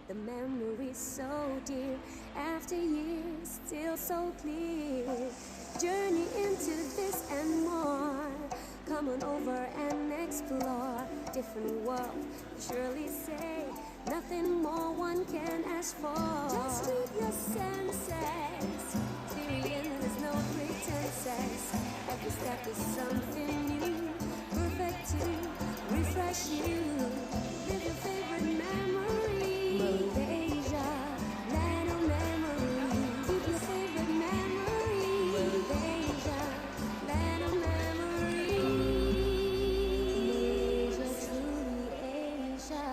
the memories so dear. After years, still so clear. Journey into this and more. Come on over and explore. Different world, surely say. Nothing more one can ask for. Just treat your senses. Experience, there's no pretenses. Every step is something new. Perfect to refresh you. Live your favorite memory. Malaysia, land of memory. Keep your favorite memory. Malaysia, land of memory. Malaysia, truly Asia.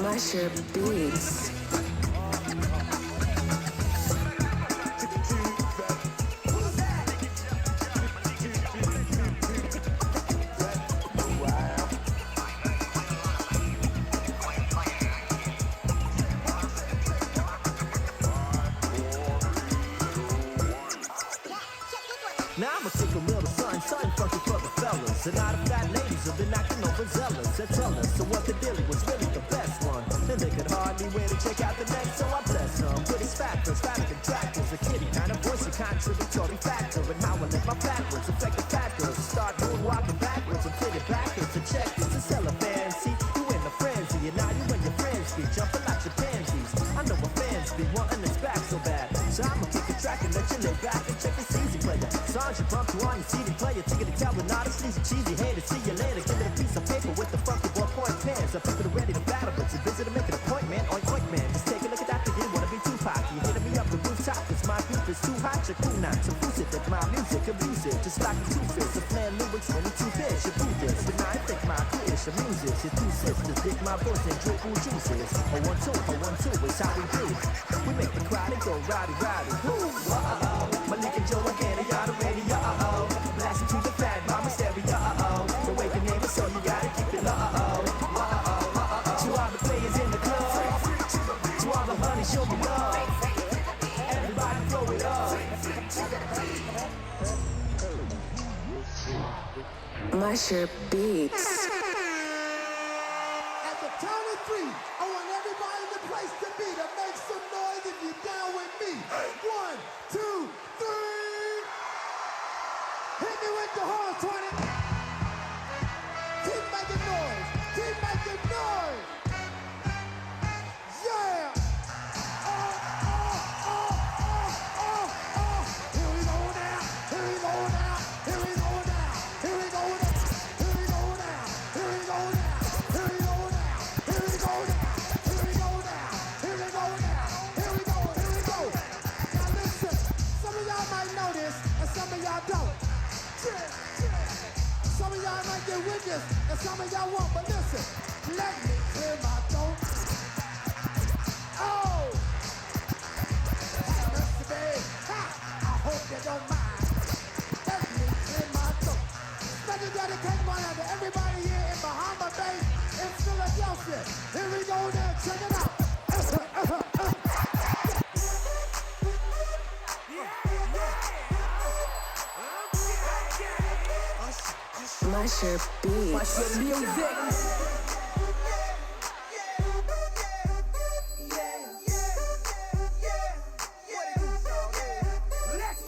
Masher Beats. Now I'ma take a meal to something funky for the fellas. And all the fat ladies have been acting overzealous. They tell us so what the dealie was really the best one. And they could hardly wait to check out the next, so I bless them. With his factors, fatter contractors, a kitty kind of voice, a contradictory factor. And how I let my backwards affect the factors. Start moonwalking backwards and fit it backwards. To check this to sell a fancy. You in a frenzy, and now you and your friends be jumping like chimpanzees. I know my fans be wanting this back so bad. So I'ma kick a track and let you lay back and check this easy player. Songs you bump to on your CD player. Ticket to tell with all the sleazy cheesy haters. See you later. Give it a piece of paper with the funky ballpoint pens. I'm people ready to battle, but you're busy to make an appointment. Oink, man. Just take a look at that. You didn't wanna be too cocky. You hitting me up the rooftop. Cause my group is too hot. You're cool now. So who's it that my music abusive? Just like a two-fist. A plan lyrics 22 bits. You do this. But now I think my crew is your music. Your two sisters dig my voice and drink who juices. Oh, 1, 2 is how we do. We make the crowd go rowdy. Uh-oh. Malik and Joe again. Y'all the radio. Uh-oh. Blast it to the fat mama stereo. Uh-oh. The way the name is so you gotta keep it low. Uh-oh. To all the players in the club. To all the honey, show me love. Everybody throw it up. Masher Beats. At the count of 3, I want everybody in the place to be to make some noise if you're down with me. 1, 2, 3. Hit me with the horn, 20. Keep making noise. Keep making noise. Yeah. Here we go now. Here we go now. Here we go now. Here we go now. Here we go now. Here we go now. Here we go now. Here we go now. Here we go now. Here we go now. Here we go. Here we go. Now listen. Some of y'all might know this, and some of y'all don't. Some of y'all might get with this, and some of y'all won't. But listen, let me clear my throat. Oh, listen, babe. Ha! I hope you don't mind. Let me clear my throat. Special dedication one out to everybody here in Bahama Bay. Justin, here we go now, check it out. Musher Beats. Musher music.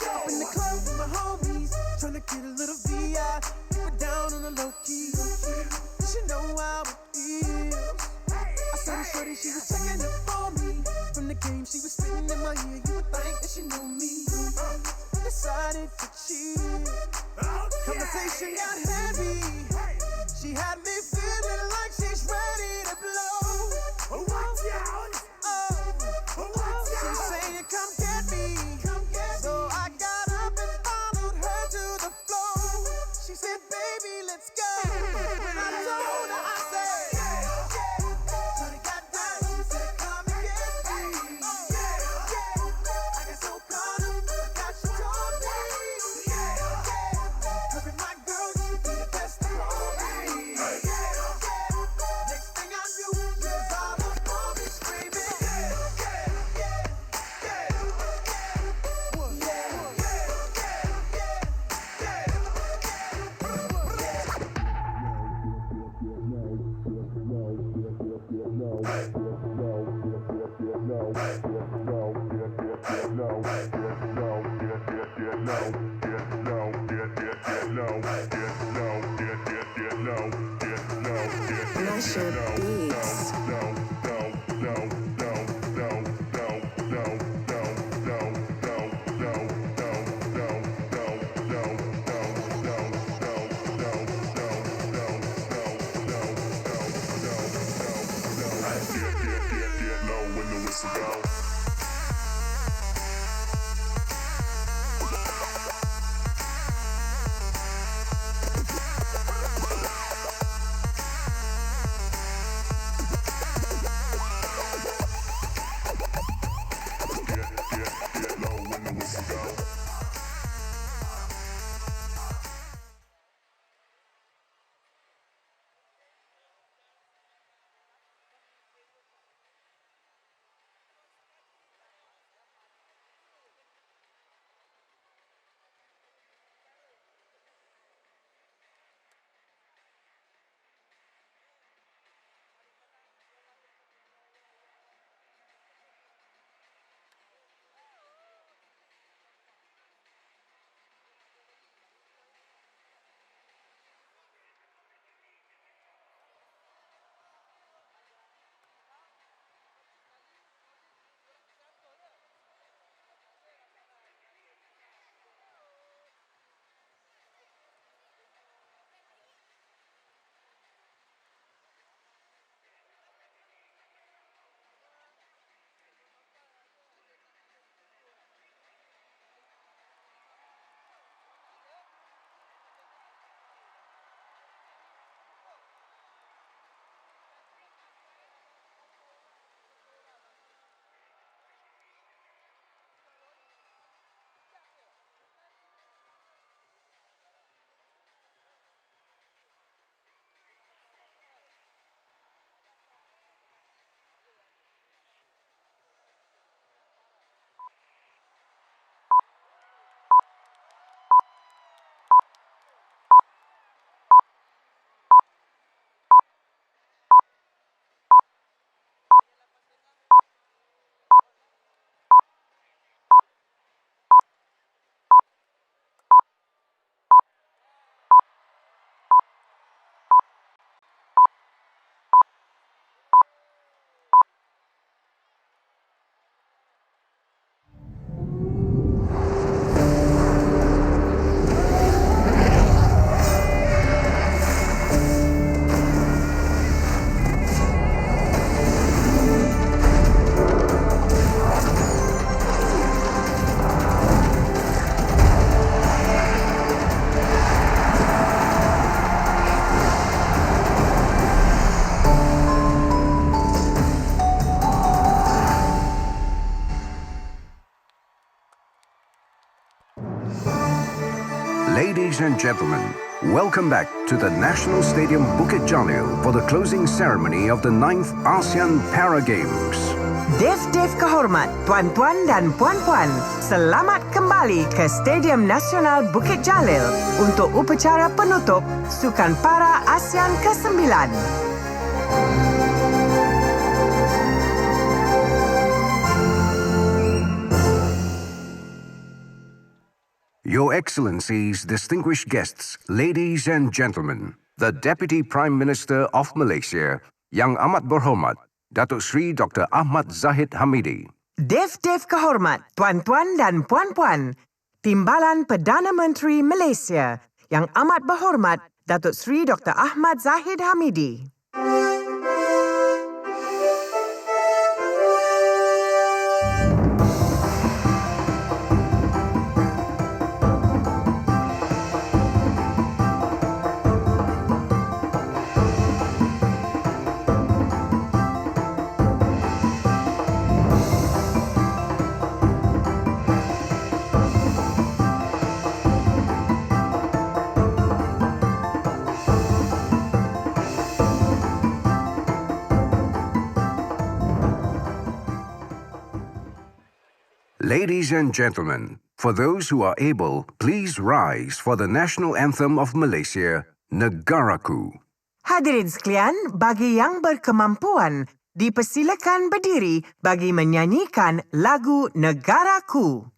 Up in the club with my homies, tryna get a little VI, keep it down on the low key. She know how it feels. I saw the shorty, she was checking up on me. From the game, she was spitting in my ear. You would think that she know me. Decided to chill. Conversation got heavy. She had me feeling like she's ready to blow. Watch out! She's saying, "Come get me." So I got up and followed her to the floor. She said, "Baby, let's go." When I told her, I said, "Shorty got down." She said, "Come and get me." I got so caught up, forgot she told me. Her and my girl used to be the best of all me. Next thing I knew, she was all up on me screaming. Musher Beats. Ladies and gentlemen, Welcome back to the National Stadium Bukit Jalil for the closing ceremony of the 9th ASEAN Para Games. Dev kehormat, tuan-tuan dan puan-puan, selamat kembali ke Stadium Nasional Bukit Jalil untuk upacara penutup Sukan Para ASEAN ke-9. Your Excellencies, distinguished guests, ladies and gentlemen, the Deputy Prime Minister of Malaysia, Yang Amat Berhormat, Datuk Seri Dr. Ahmad Zahid Hamidi. Dev kehormat, tuan-tuan dan puan-puan, Timbalan Perdana Menteri Malaysia, Yang Amat Berhormat, Datuk Seri Dr. Ahmad Zahid Hamidi. Ladies and gentlemen, for those who are able, please rise for the national anthem of Malaysia, Negaraku. Hadirin sekalian, bagi yang berkemampuan, dipersilakan berdiri bagi menyanyikan lagu Negaraku.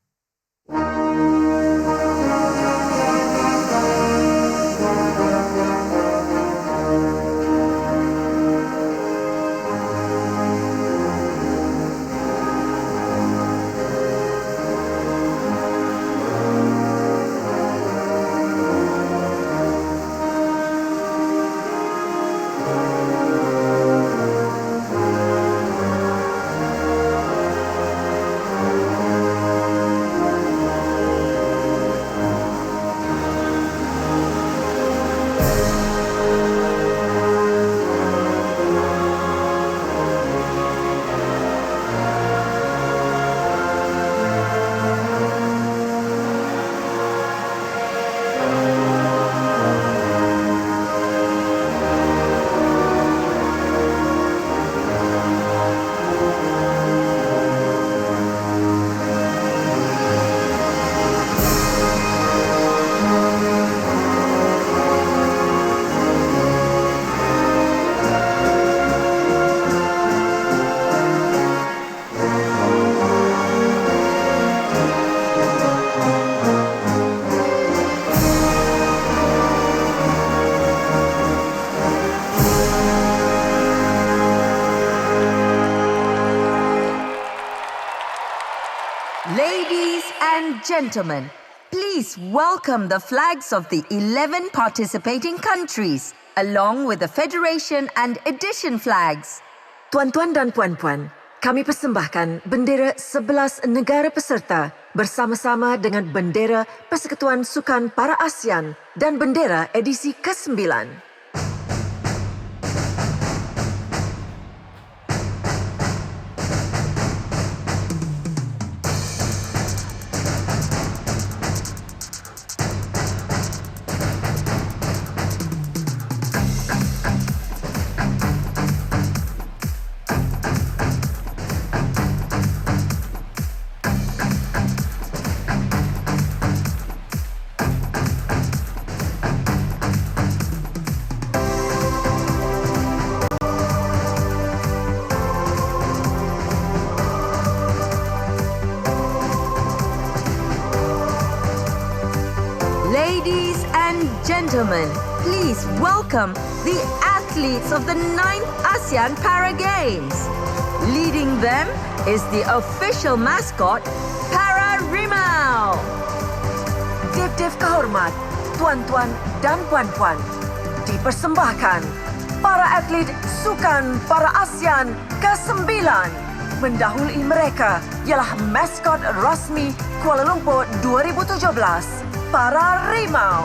Ladies and gentlemen, please welcome the flags of the 11 participating countries, along with the Federation and Edition flags. Tuan-tuan dan puan-puan, kami persembahkan bendera 11 negara peserta bersama-sama dengan bendera Persekutuan Sukan Para ASEAN dan bendera edisi ke-9. Ladies and gentlemen, please welcome the athletes of the 9th ASEAN Para Games. Leading them is the official mascot, Para Rimau. Dev kehormat, tuan-tuan dan puan-puan, dipersembahkan para atlet Sukan Para ASEAN ke-9. Mendahului mereka ialah maskot rasmi Kuala Lumpur 2017, Para Rimau.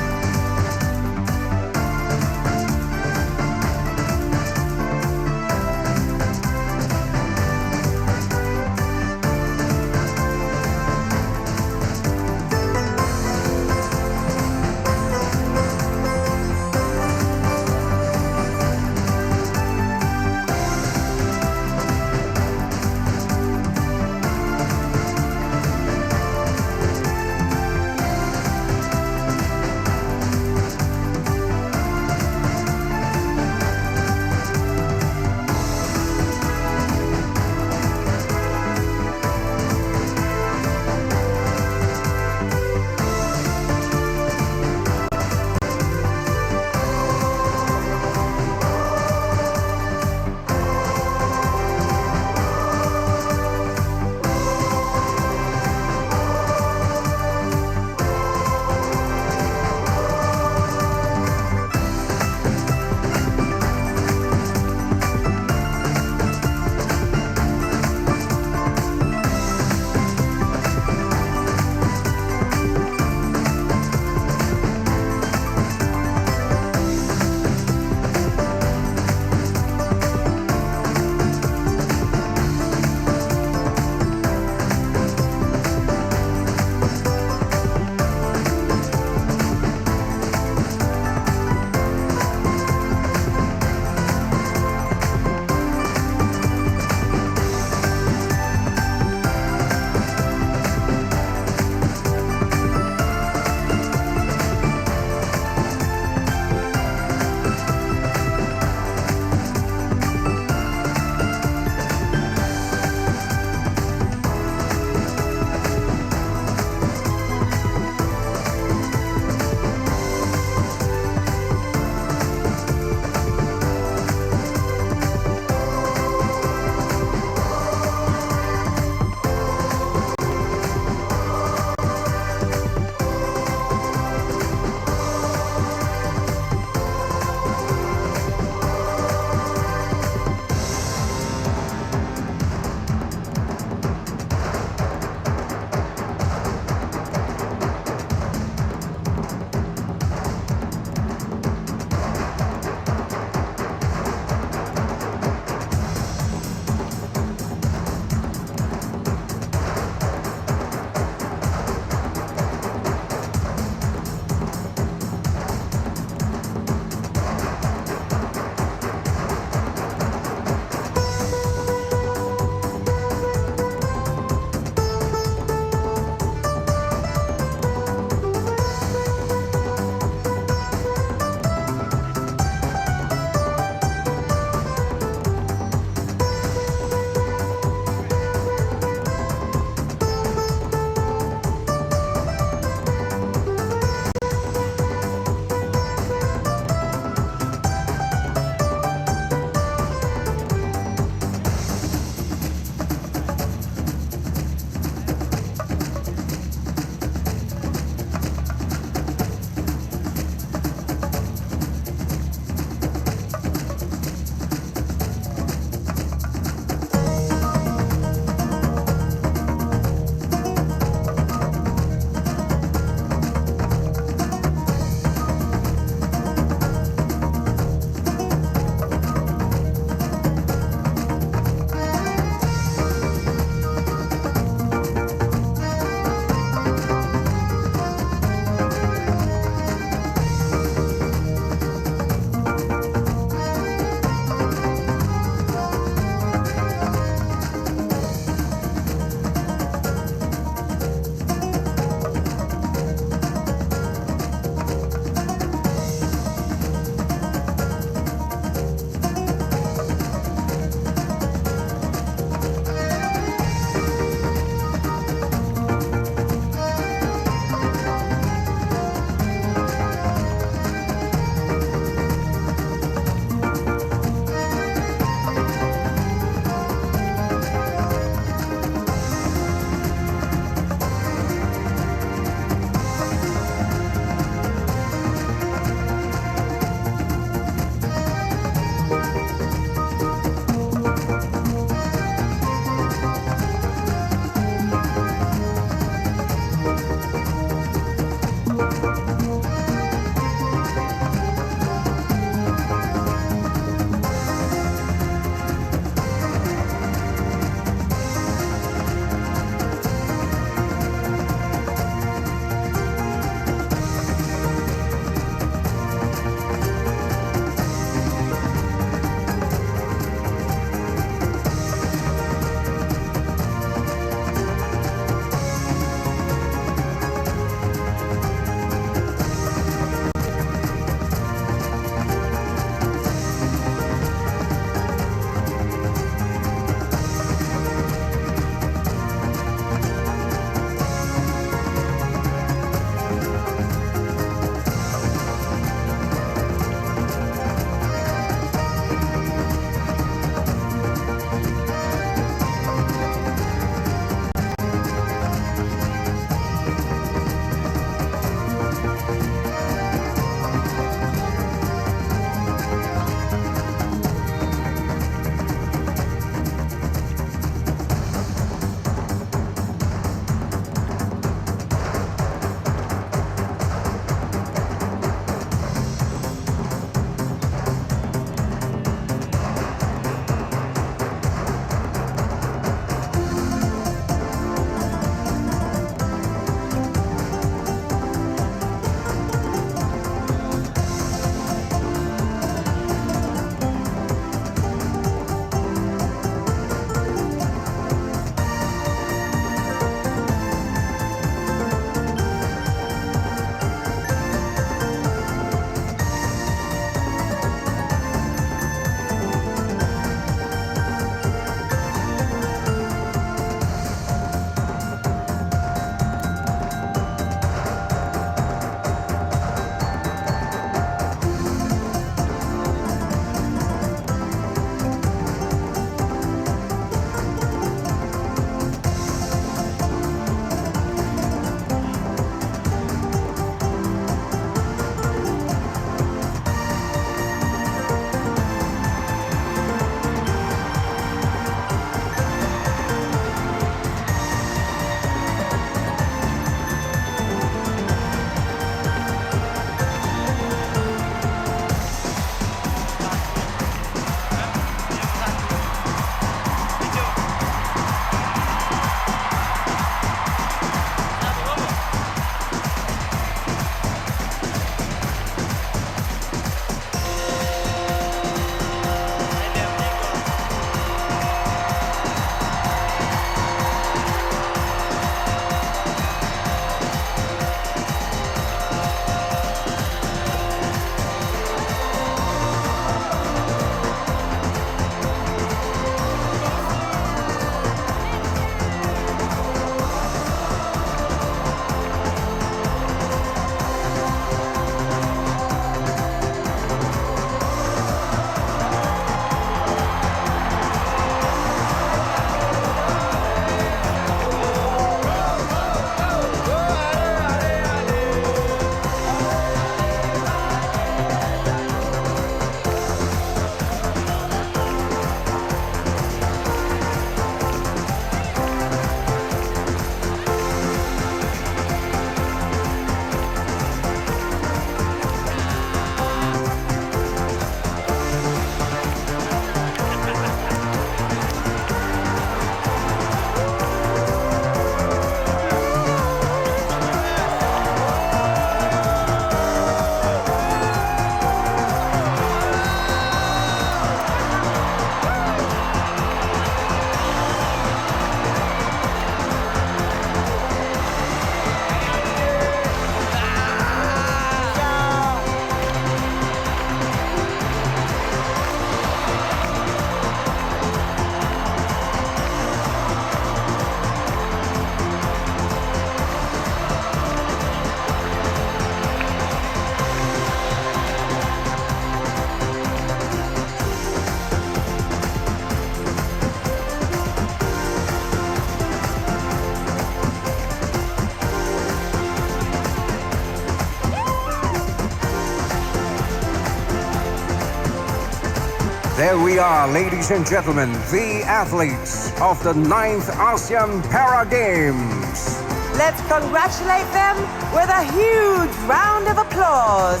There we are, ladies and gentlemen, the athletes of the 9th ASEAN Para Games. Let's congratulate them with a huge round of applause.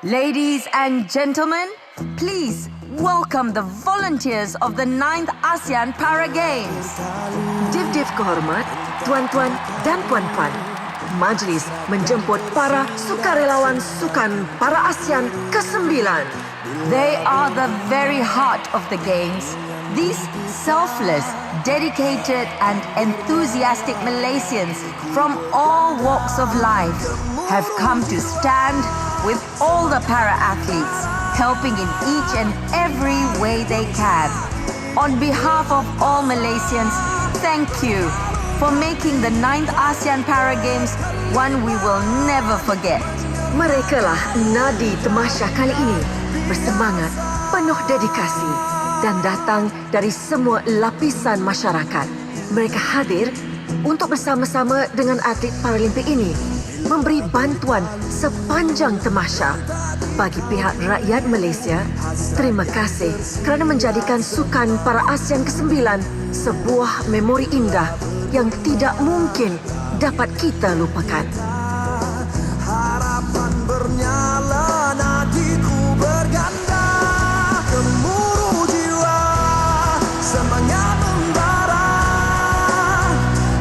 Ladies and gentlemen, please welcome the volunteers of the 9th ASEAN Para Games. Div-div kehormat, tuan-tuan dan puan-puan. Majlis menjemput para sukarelawan Sukan Para ASEAN ke-9. They are the very heart of the Games. These selfless, dedicated and enthusiastic Malaysians from all walks of life have come to stand with all the para-athletes, helping in each and every way they can. On behalf of all Malaysians, thank you for making the 9th ASEAN Para Games one we will never forget. Merekalah nadi tamasya kali ini, bersemangat, penuh dedikasi dan datang dari semua lapisan masyarakat. Mereka hadir untuk bersama-sama dengan atlet Paralimpik ini memberi bantuan sepanjang tamasya. Bagi pihak rakyat Malaysia, terima kasih kerana menjadikan Sukan Para ASEAN ke-9 sebuah memori indah yang tidak mungkin dapat kita lupakan. Harapan bernyala, nadiku berganda, gemuruh jiwa, semangat membara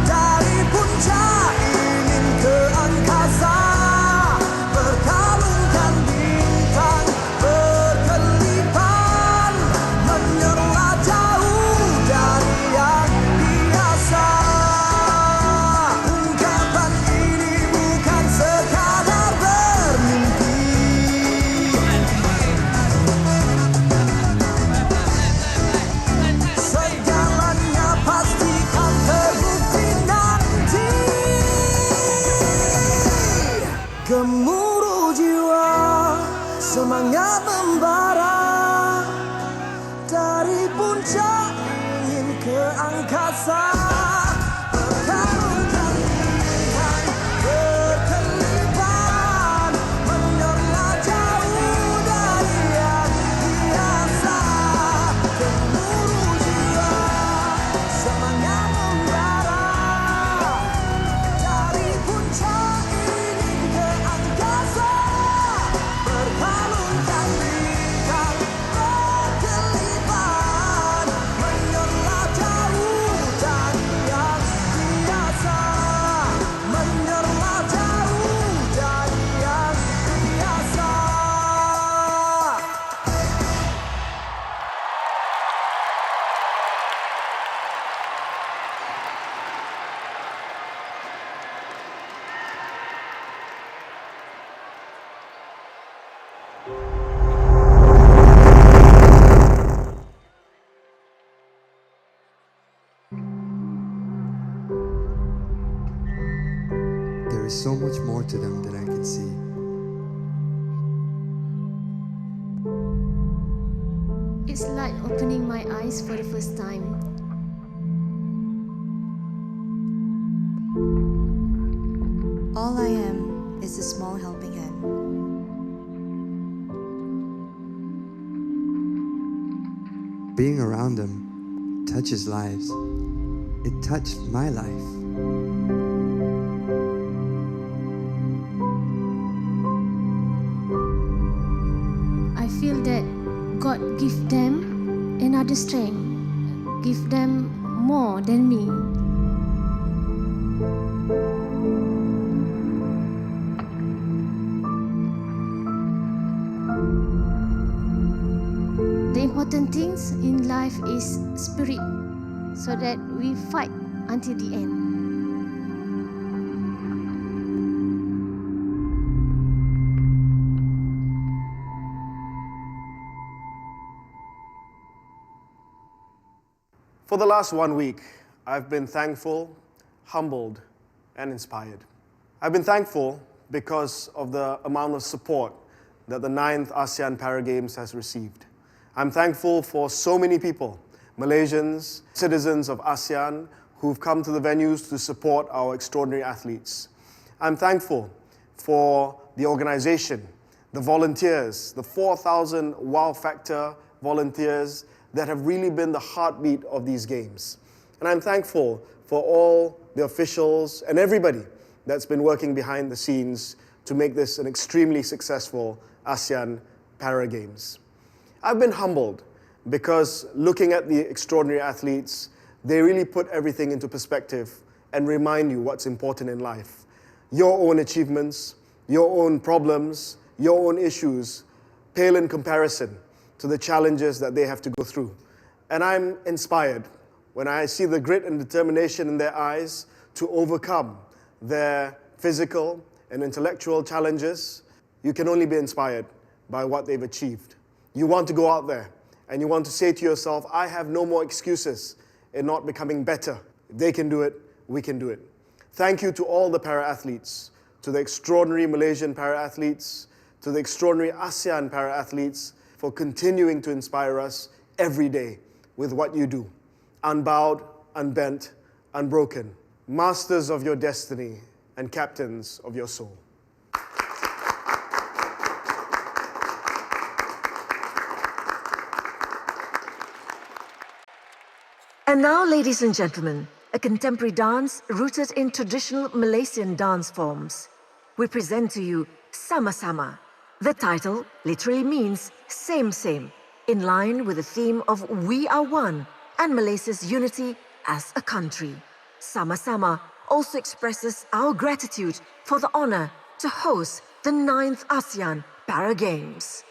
dari puncak ingin ke angkasa, berkalungkan bintang berkelipan, menyerlah jauh dari yang biasa. Ungkapan ini bukan sekadar bermimpi, segalanya pastikan terbukti nanti. Gemuruh jiwa, semangat membara more to them than I can see. It's like opening my eyes for the first time. All I am is a small helping hand. Being around them touches lives. It touched my life. I feel that God give them another strength, give them more than me. The important things in life is spirit, so that we fight until the end. For the last 1 week, I've been thankful, humbled, and inspired. I've been thankful because of the amount of support that the 9th ASEAN Para Games has received. I'm thankful for so many people, Malaysians, citizens of ASEAN, who've come to the venues to support our extraordinary athletes. I'm thankful for the organization, the volunteers, the 4,000 wow factor volunteers that have really been the heartbeat of these games. And I'm thankful for all the officials and everybody that's been working behind the scenes to make this an extremely successful ASEAN Para Games. I've been humbled because looking at the extraordinary athletes, they really put everything into perspective and remind you what's important in life. Your own achievements, your own problems, your own issues pale in comparison to the challenges that they have to go through. And I'm inspired when I see the grit and determination in their eyes to overcome their physical and intellectual challenges. You can only be inspired by what they've achieved. You want to go out there and you want to say to yourself, I have no more excuses in not becoming better. If they can do it, we can do it. Thank you to all the para-athletes, to the extraordinary Malaysian para-athletes, to the extraordinary ASEAN para-athletes, for continuing to inspire us every day with what you do. Unbowed, unbent, unbroken. Masters of your destiny and captains of your soul. And now, ladies and gentlemen, a contemporary dance rooted in traditional Malaysian dance forms. We present to you Sama-Sama. The title literally means same, in line with the theme of We Are One and Malaysia's unity as a country. Sama-Sama also expresses our gratitude for the honor to host the 9th ASEAN Para Games.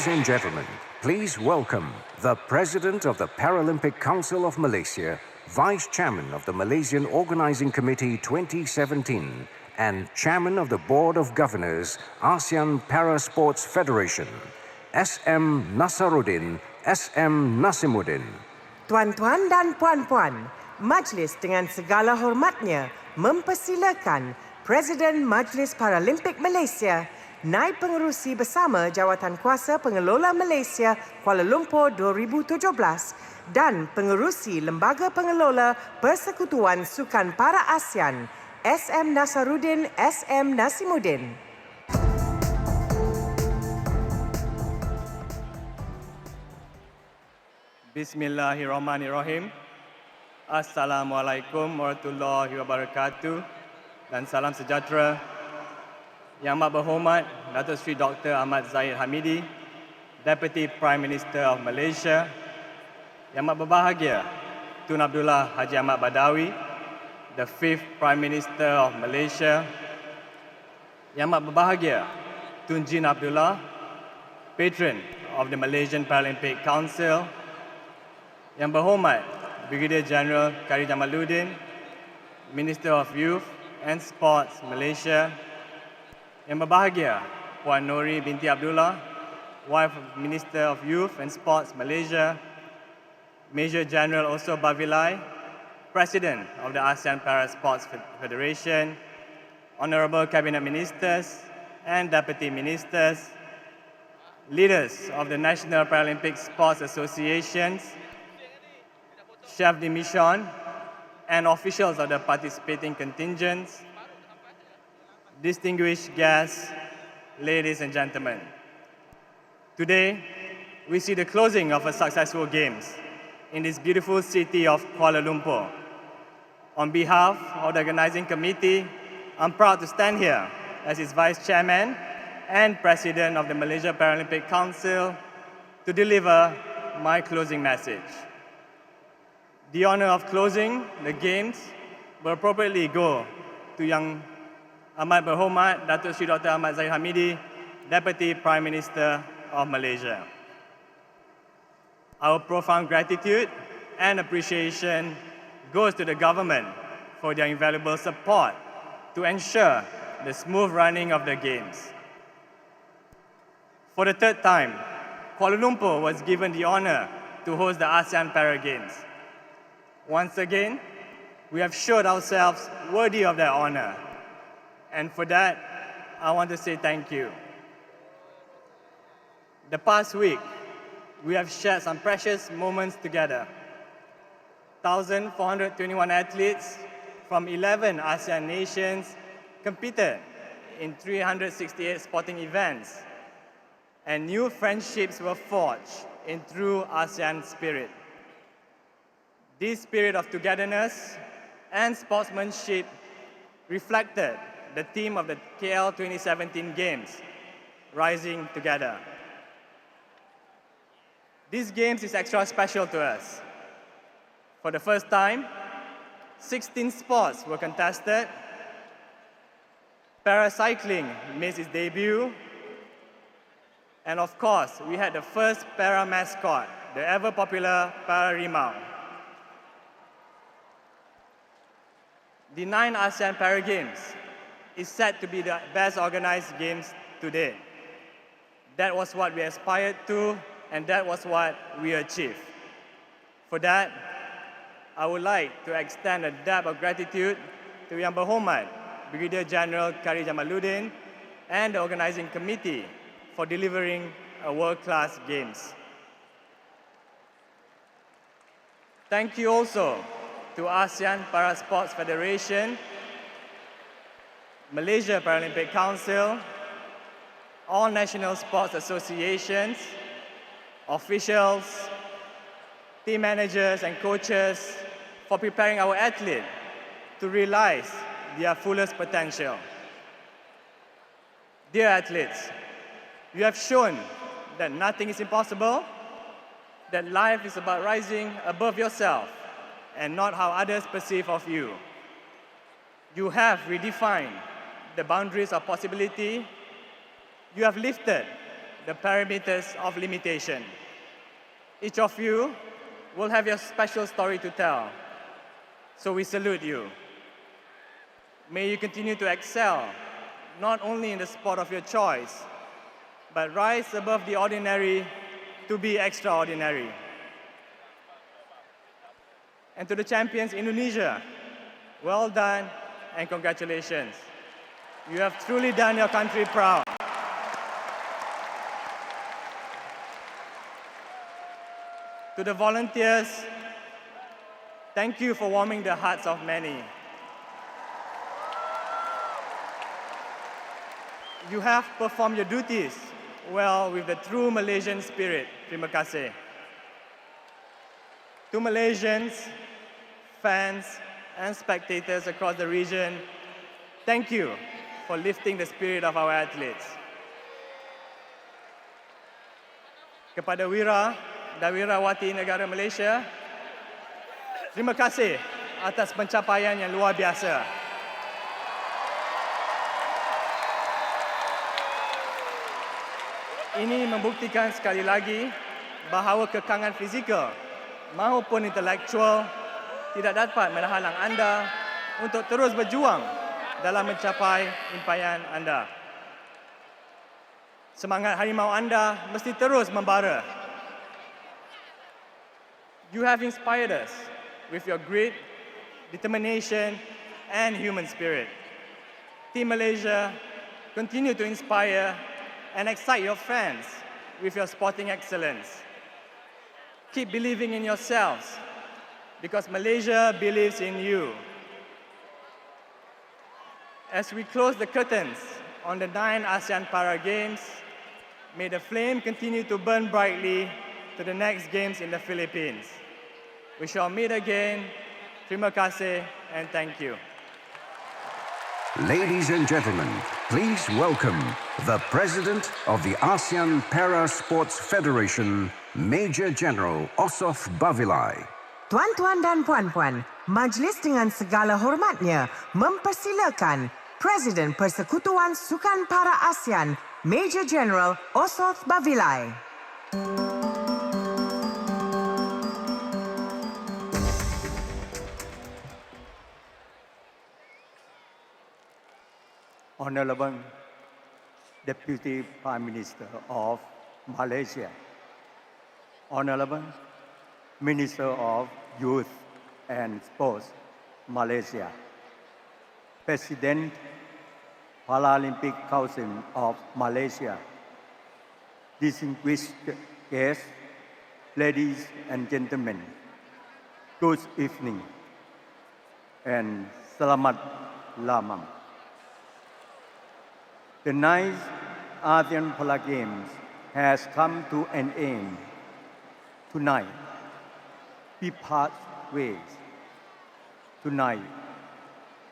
Ladies and gentlemen, please welcome the President of the Paralympic Council of Malaysia, Vice Chairman of the Malaysian Organising Committee 2017, and Chairman of the Board of Governors, ASEAN Para Sports Federation, SM Nasaruddin, SM Nasimuddin. Tuan-tuan dan puan-puan, Majlis dengan segala hormatnya mempersilakan Presiden Majlis Paralimpik Malaysia, Naib Pengerusi Bersama Jawatankuasa Pengelola Malaysia Kuala Lumpur 2017 dan Pengerusi Lembaga Pengelola Persekutuan Sukan Para ASEAN, SM Nasaruddin, SM Nasimuddin. Bismillahirrahmanirrahim. Assalamualaikum warahmatullahi wabarakatuh dan salam sejahtera. Yang Amat Berhormat Datuk Seri Dr. Ahmad Zahid Hamidi, Deputy Prime Minister of Malaysia. Yang Amat Berbahagia Tun Abdullah Haji Ahmad Badawi, the 5th Prime Minister of Malaysia. Yang Amat Berbahagia Tun Jin Abdullah, Patron of the Malaysian Paralympic Council. Yang Berhormat Brigadier General Kari Jamaluddin, Minister of Youth and Sports Malaysia. Yang Berbahagia Puan Nori binti Abdullah, wife of Minister of Youth and Sports Malaysia. Major General Oso Bavilai, President of the ASEAN Para Sports Federation. Honourable Cabinet Ministers and Deputy Ministers. Leaders of the National Paralympic Sports Associations, Chef de Mission, and officials of the participating contingents, distinguished guests, ladies and gentlemen. Today, we see the closing of a successful Games in this beautiful city of Kuala Lumpur. On behalf of the organizing committee, I'm proud to stand here as its Vice Chairman and President of the Malaysia Paralympic Council to deliver my closing message. The honor of closing the Games will appropriately go to Yang Amat Berhormat Datuk Seri Dr. Ahmad Zahid Hamidi, Deputy Prime Minister of Malaysia. Our profound gratitude and appreciation goes to the government for their invaluable support to ensure the smooth running of the Games. For the third time, Kuala Lumpur was given the honor to host the ASEAN Para Games. Once again, we have showed ourselves worthy of that honor. And for that, I want to say thank you. The past week, we have shared some precious moments together. 1,421 athletes from 11 ASEAN nations competed in 368 sporting events, and new friendships were forged in true ASEAN spirit. This spirit of togetherness and sportsmanship reflected the theme of the KL2017 Games, Rising Together. This Games is extra special to us. For the first time, 16 sports were contested. Paracycling made its debut. And of course, we had the first para mascot, the ever-popular Para Rimau. The 9th ASEAN Para Games is said to be the best organized games today. That was what we aspired to, and that was what we achieved. For that, I would like to extend a debt of gratitude to Yang Berhormat Brigadier General Kari Jamaluddin and the organizing committee for delivering a world-class Games. Thank you also to ASEAN Para Sports Federation, Malaysia Paralympic Council, all national sports associations, officials, team managers and coaches for preparing our athletes to realize their fullest potential. Dear athletes, you have shown that nothing is impossible, that life is about rising above yourself and not how others perceive of you. You have redefined the boundaries of possibility. You have lifted the parameters of limitation. Each of you will have your special story to tell, so we salute you. May you continue to excel, not only in the sport of your choice, but rise above the ordinary to be extraordinary. And to the champions Indonesia, well done and congratulations. You have truly done your country proud. To the volunteers, thank you for warming the hearts of many. You have performed your duties well with the true Malaysian spirit. Terima kasih. To Malaysians, fans, and spectators across the region, thank you for lifting the spirit of our athletes. Kepada Wira dan Wirawati negara Malaysia, terima kasih atas pencapaian yang luar biasa. Ini membuktikan sekali lagi bahawa kekangan fizikal maupun intelektual tidak dapat menghalang anda untuk terus berjuang dalam mencapai impian anda. Semangat harimau anda mesti terus membara. You have inspired us with your grit, determination, and human spirit. Team Malaysia, continue to inspire and excite your fans with your sporting excellence. Keep believing in yourselves, because Malaysia believes in you. As we close the curtains on the 9th ASEAN Para Games, may the flame continue to burn brightly to the next Games in the Philippines. We shall meet again. Terima kasih and thank you. Ladies and gentlemen, please welcome the President of the ASEAN Para Sports Federation, Major General Osof Bavilai. Tuan-tuan dan puan-puan, majlis dengan segala hormatnya mempersilakan Presiden Persekutuan Sukan Para ASEAN, Major General Osof Bavilai. Honorable Deputy Prime Minister of Malaysia, Honorable Minister of Youth and Sports, Malaysia, President Paralympic Council of Malaysia, distinguished guests, ladies and gentlemen, good evening and selamat malam. The 9th ASEAN Para Games has come to an end. Tonight, we part ways. Tonight,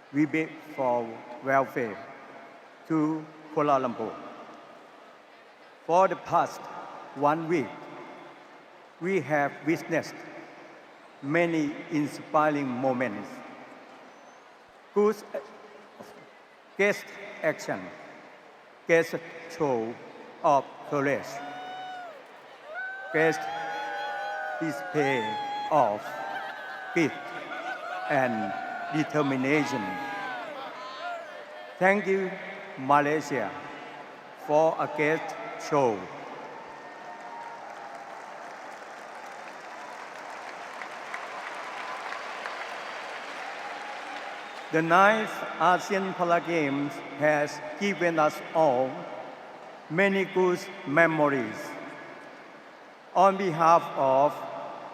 we bid for welfare to Kuala Lumpur. For the past 1 week, we have witnessed many inspiring moments. Good guest action, guest show of courage, guest display of grit and determination. Thank you, Malaysia, for a guest show. The 9th ASEAN Para Games has given us all many good memories. On behalf of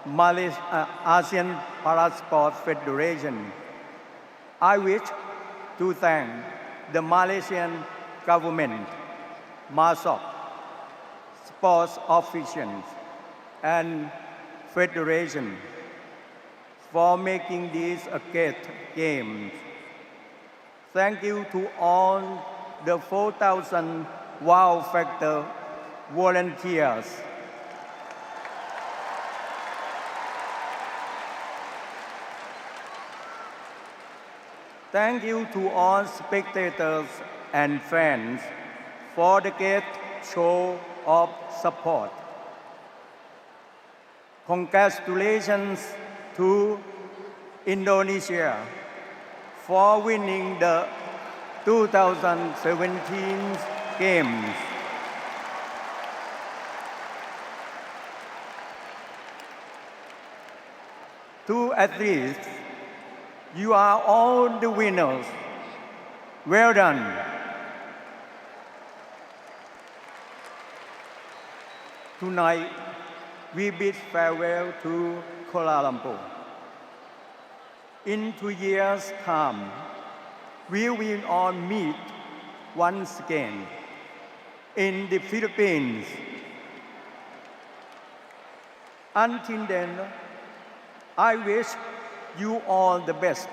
ASEAN Para Sport Federation, I wish to thank the Malaysian government, MASOC, sports officials, and federation for making these great games. Thank you to all the 4,000 Wow Factor volunteers. Thank you to all spectators and fans for the great show of support. Congratulations to Indonesia for winning the 2017 Games. To athletes, you are all the winners. Well done. Tonight, we bid farewell to Kuala Lumpur. In 2 years' time, we will all meet once again in the Philippines. Until then, I wish you all the best.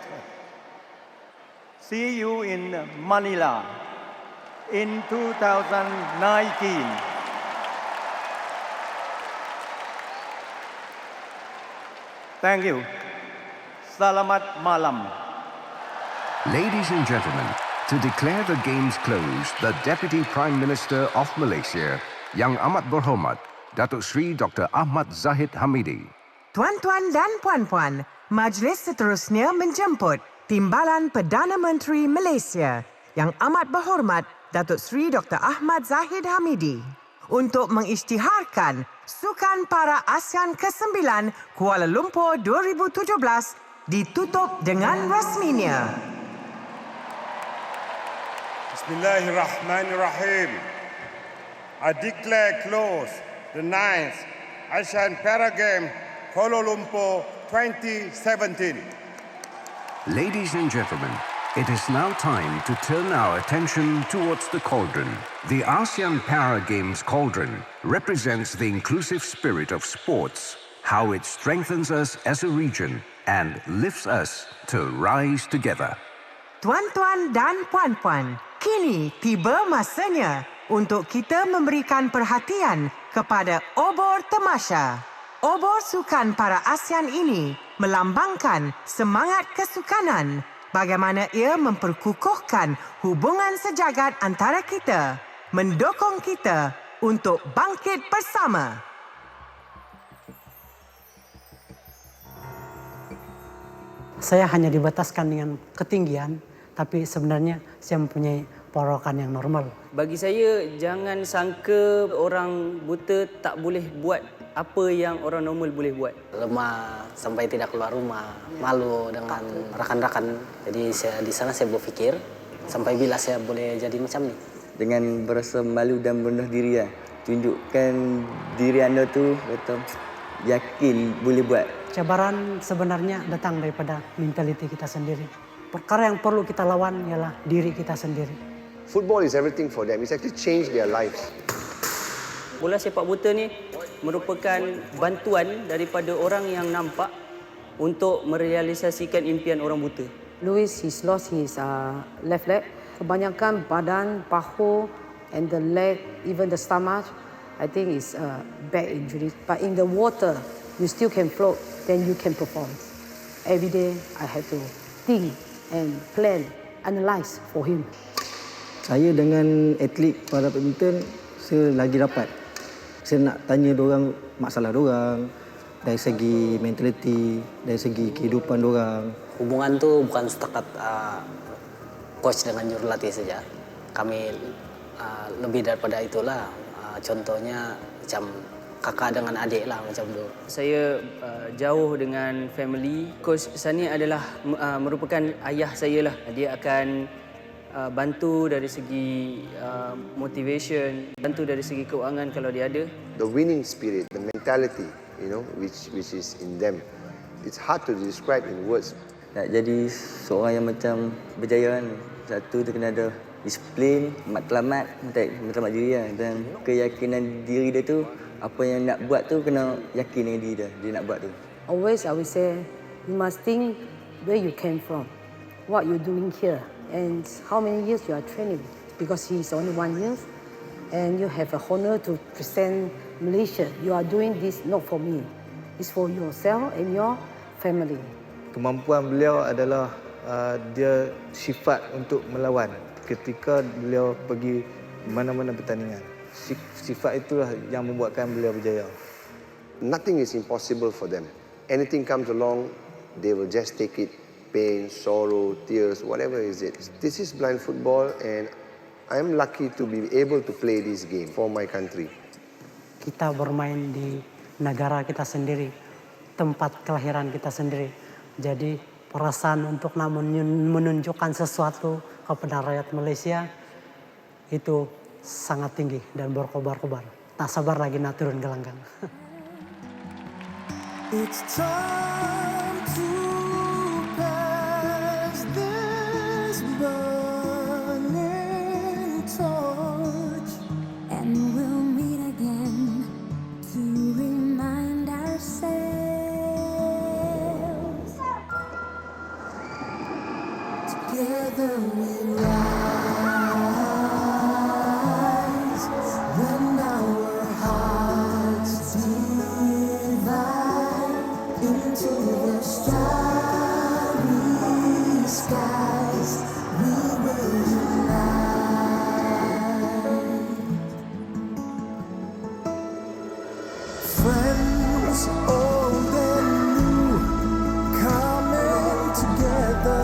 See you in Manila in 2019. Thank you. Selamat malam. Ladies and gentlemen, to declare the Games closed, the Deputy Prime Minister of Malaysia, Yang Amat Berhormat, Datuk Seri Dr. Ahmad Zahid Hamidi. Tuan-tuan dan puan-puan, majlis seterusnya menjemput Timbalan Perdana Menteri Malaysia, Yang Amat Berhormat Datuk Seri Dr. Ahmad Zahid Hamidi untuk mengisytiharkan Sukan Para ASEAN ke-9 Kuala Lumpur 2017 ditutup dengan rasminya. Bismillahirrahmanirrahim. I declare closed the 9th ASEAN Para Games Kuala Lumpur 2017. Ladies and gentlemen, it is now time to turn our attention towards the cauldron. The ASEAN Para Games cauldron represents the inclusive spirit of sports, how it strengthens us as a region and lifts us to rise together. Tuan-tuan dan puan-puan, kini tiba masanya untuk kita memberikan perhatian kepada obor tamasha. Obor Sukan Para ASEAN ini melambangkan semangat kesukanan, bagaimana ia memperkukuhkan hubungan sejagat antara kita, mendokong kita untuk bangkit bersama. Saya hanya dibataskan dengan ketinggian, tapi sebenarnya saya mempunyai perawakan yang normal. Bagi saya, jangan sangka orang buta tak boleh buat apa yang orang normal boleh buat. Lemah sampai tidak keluar rumah, malu dengan rakan-rakan. Jadi di sana saya berpikir, sampai bila saya boleh jadi macam ni. Dengan berasa malu dan bunuh diri, tunjukkan diri anda tu betul yakin boleh buat. Cabaran sebenarnya datang daripada mentaliti kita sendiri. Perkara yang perlu kita lawan ialah diri kita sendiri. Football is everything for them. It's actually changed their lives. Bola sepak buta ni merupakan bantuan daripada orang yang nampak untuk merealisasikan impian orang buta. Louis, he's lost his left leg. Kebanyakan badan, pahu, and the leg, even the stomach, I think is back injury. But in the water, you still can float, then you can perform. Every day, I have to think and plan, analyse for him. Saya dengan atlet para badminton, saya lagi rapat. Saya nak tanya diorang masalah diorang dari segi mentaliti, dari segi kehidupan diorang. Hubungan tu bukan setakat coach dengan jurulatih saja. Kami lebih daripada itulah. Contohnya macam kakak dengan adik lah macam tu. Saya jauh dengan family. Coach Sani adalah merupakan ayah saya lah. Dia akan bantu dari segi motivation, bantu dari segi keuangan kalau dia ada. The winning spirit, the mentality, which is in them. It's hard to describe in words. Nak jadi seorang yang macam berjaya kan, satu tu kena ada disiplin, matlamat diri lah. Dan keyakinan diri dia tu, apa yang nak buat tu kena yakin dengan diri dia nak buat tu. Always I will say, you must think where you came from, what you're doing here, and how many years you are training. Because he is only 1 year, and you have a honor to present Malaysia. You are doing this not for me, it's for yourself and your family. Kemampuan beliau adalah dia sifat untuk melawan ketika beliau pergi mana-mana pertandingan. Sifat itulah yang membuatkan beliau berjaya. Nothing is impossible for them. Anything comes along, they will just take it. Pain, sorrow, tears, whatever is it. This is blind football and I'm lucky to be able to play this game for my country. Kita bermain di negara kita sendiri, tempat kelahiran kita sendiri. Jadi perasaan untuk menunjukkan sesuatu kepada rakyat Malaysia itu sangat tinggi dan berkobar-kobar. Tak sabar lagi nak turun gelanggang. It's time to pass this burning torch, and we'll meet again to remind ourselves. together we rise when our hearts divide into the starry skies. We will unite. Friends old and new coming together.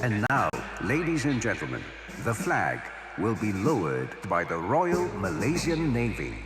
And now, ladies and gentlemen, the flag will be lowered by the Royal Malaysian Navy.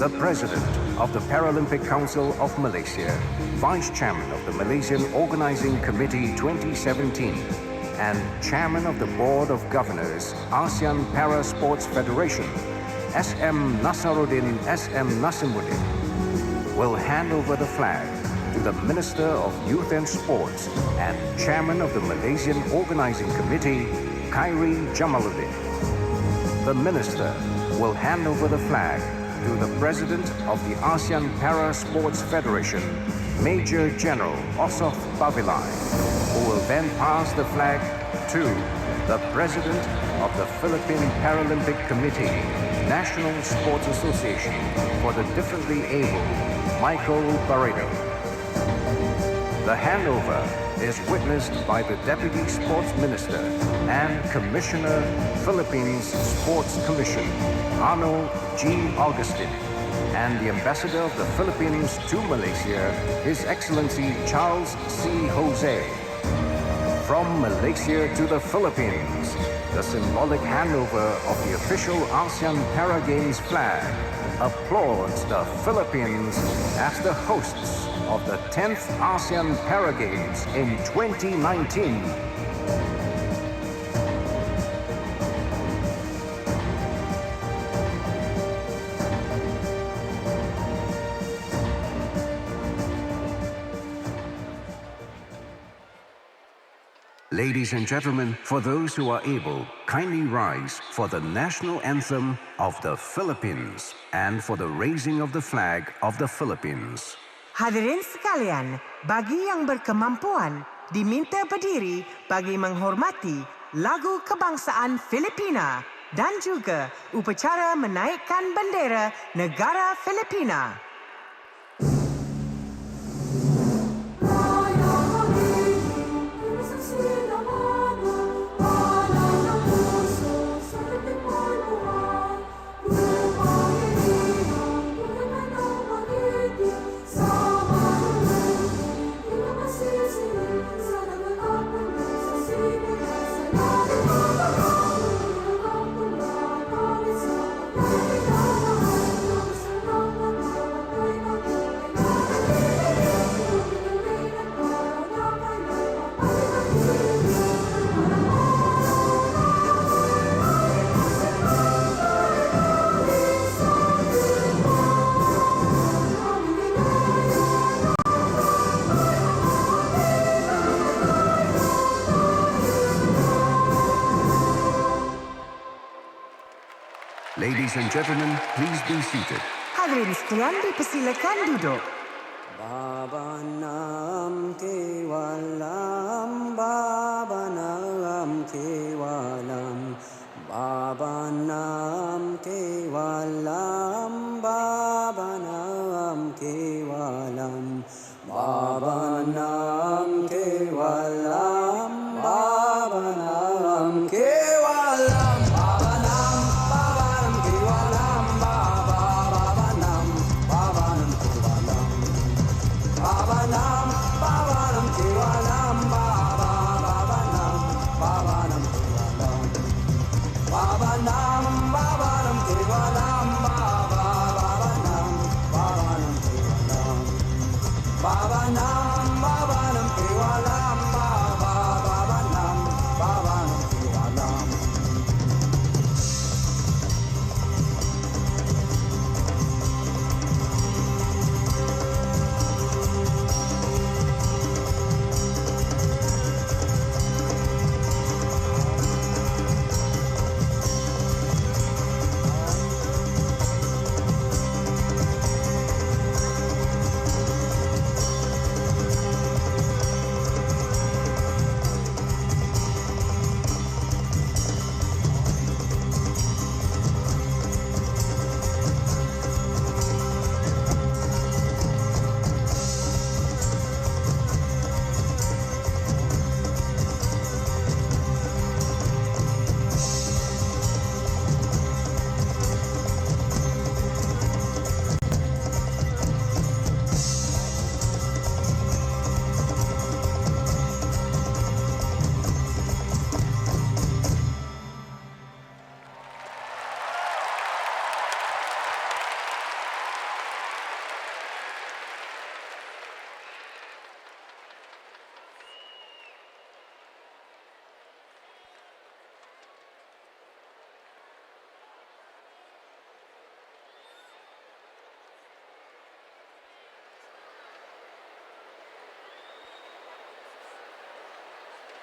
The President of the Paralympic Council of Malaysia, Vice Chairman of the Malaysian Organising Committee 2017, and Chairman of the Board of Governors, ASEAN Para Sports Federation, SM Nasaruddin SM Nasimuddin, will hand over the flag to the Minister of Youth and Sports and Chairman of the Malaysian Organising Committee, Khairi Jamaluddin. The Minister will hand over the flag to the President of the ASEAN Para Sports Federation, Major General Osof Babilai, who will then pass the flag to the President of the Philippine Paralympic Committee, National Sports Association for the Differently Able, Michael Barredo. The handover is witnessed by the Deputy Sports Minister and Commissioner, Philippines Sports Commission, Arnold G. Augustin, and the Ambassador of the Philippines to Malaysia, His Excellency Charles C. Jose. From Malaysia to the Philippines, the symbolic handover of the official ASEAN Para Games flag applauds the Philippines as the hosts of the 10th ASEAN Para Games in 2019. Ladies and gentlemen, for those who are able, kindly rise for the national anthem of the Philippines and for the raising of the flag of the Philippines. Hadirin sekalian, bagi yang berkemampuan, diminta berdiri bagi menghormati lagu kebangsaan Filipina dan juga upacara menaikkan bendera negara Filipina. Ladies and gentlemen, please be seated. Hadirin sekalian dipersilakan duduk. Baba nam kewalam, Baba nam kewalam, Baba nam kewalam, Baba nam kewalam, Baba nam kewalam, Baba nam kewalam. Baba nam, Baba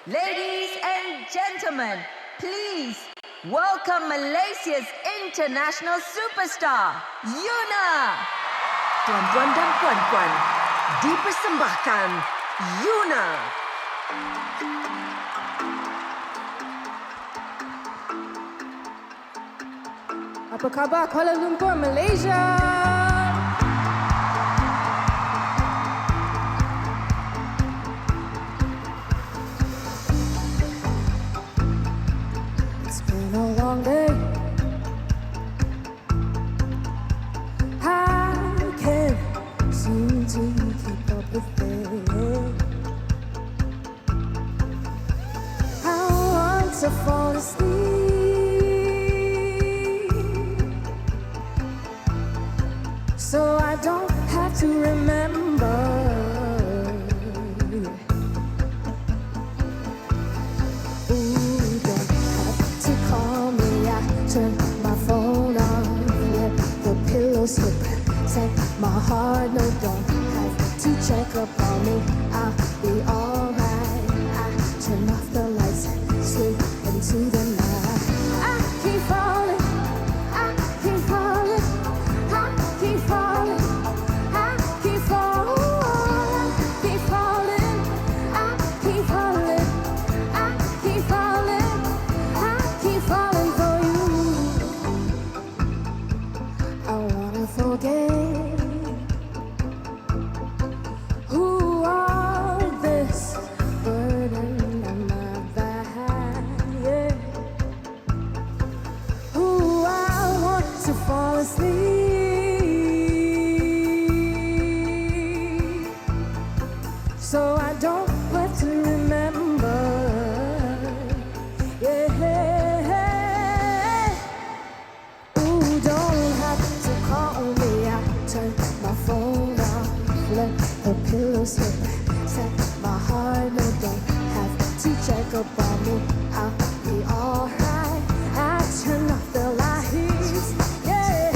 Ladies and gentlemen, please welcome Malaysia's international superstar, Yuna. Tuan-tuan dan puan-puan, dipersembahkan Yuna. Apa khabar Kuala Lumpur, Malaysia? It's been a long day. I can't seem to keep up with it. I want to fall asleep, so I don't have to remember. Ooh, don't have to call me. I turn my phone off, let the pillow slip, set my heart. No, don't have to check up on me. I'll be alright. I turn off the lights and slip into the night. I keep falling, I keep falling, I keep falling, I keep falling, keep falling, I keep falling, I keep falling, I keep falling for you. I wanna forget who all this burden on my back, yeah. Who I want to fall asleep, so I don't have to remember, yeah. Ooh, don't have to call me. I turn my phone off, let the pillow slip, set my heart. No, don't have to check up on me. I'll be alright. I turn off the lights, yeah.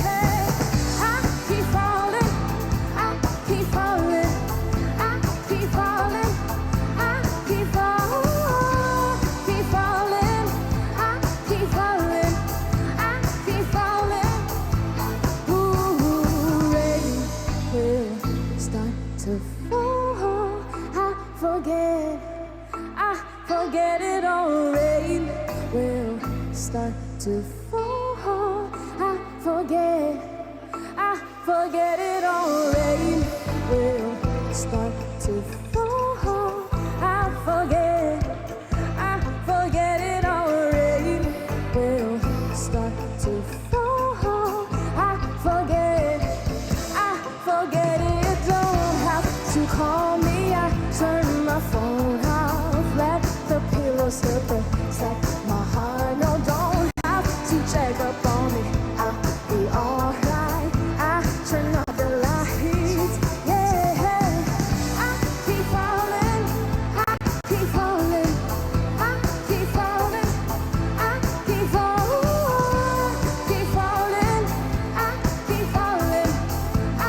I keep falling, I keep falling, I keep falling, I keep falling, keep falling, I keep falling, I keep falling. Ooh, rain will start to fall. I forget it all. Rain will start to fall. I forget it all. Rain will start to fall. I forget it all. Rain will start to fall. I forget it. Don't have to call me. I turn my phone off, let the pillow slip and set my heart. No, don't have to check up on me. I'll be alright. I turn off the lights, yeah. I keep falling, I keep falling, I keep falling, I keep falling, keep falling, I keep falling, I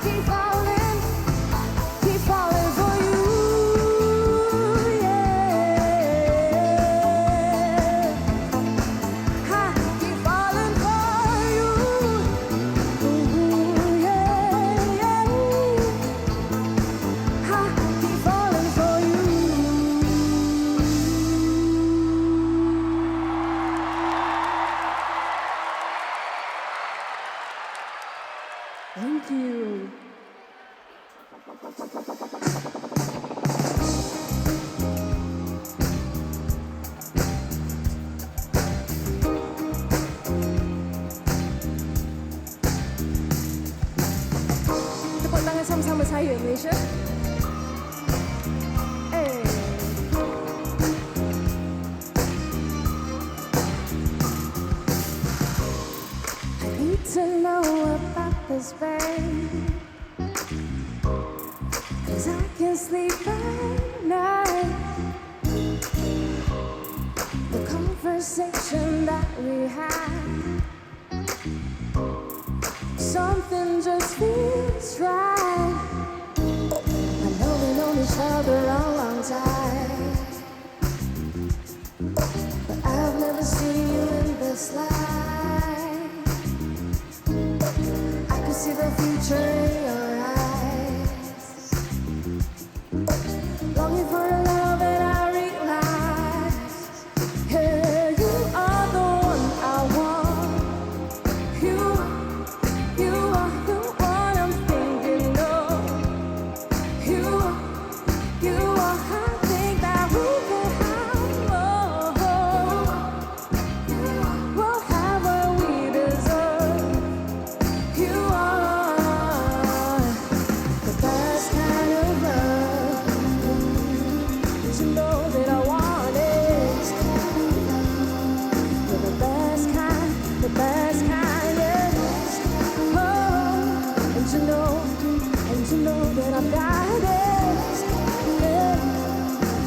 keep falling, keep falling for you, yeah. I keep falling for you, ooh, yeah, yeah. I keep falling for you. Thank you. Tepuk tangan sama-sama saya, Malaysia. I need to know about this, babe, 'cause I can't sleep at night. The conversation that we had, something just feels right. I know we've known each other a long time. seen you in this light. I could see the future in your eyes. Longing for a love that I realize. Yeah, you are the one I want. You are the one I'm thinking of. You are, I think that we can have more. We'll have what we deserve. You are the best kind of love. You know that I want it. You're the best kind, yes. Oh, and you know that I've got it. Yeah.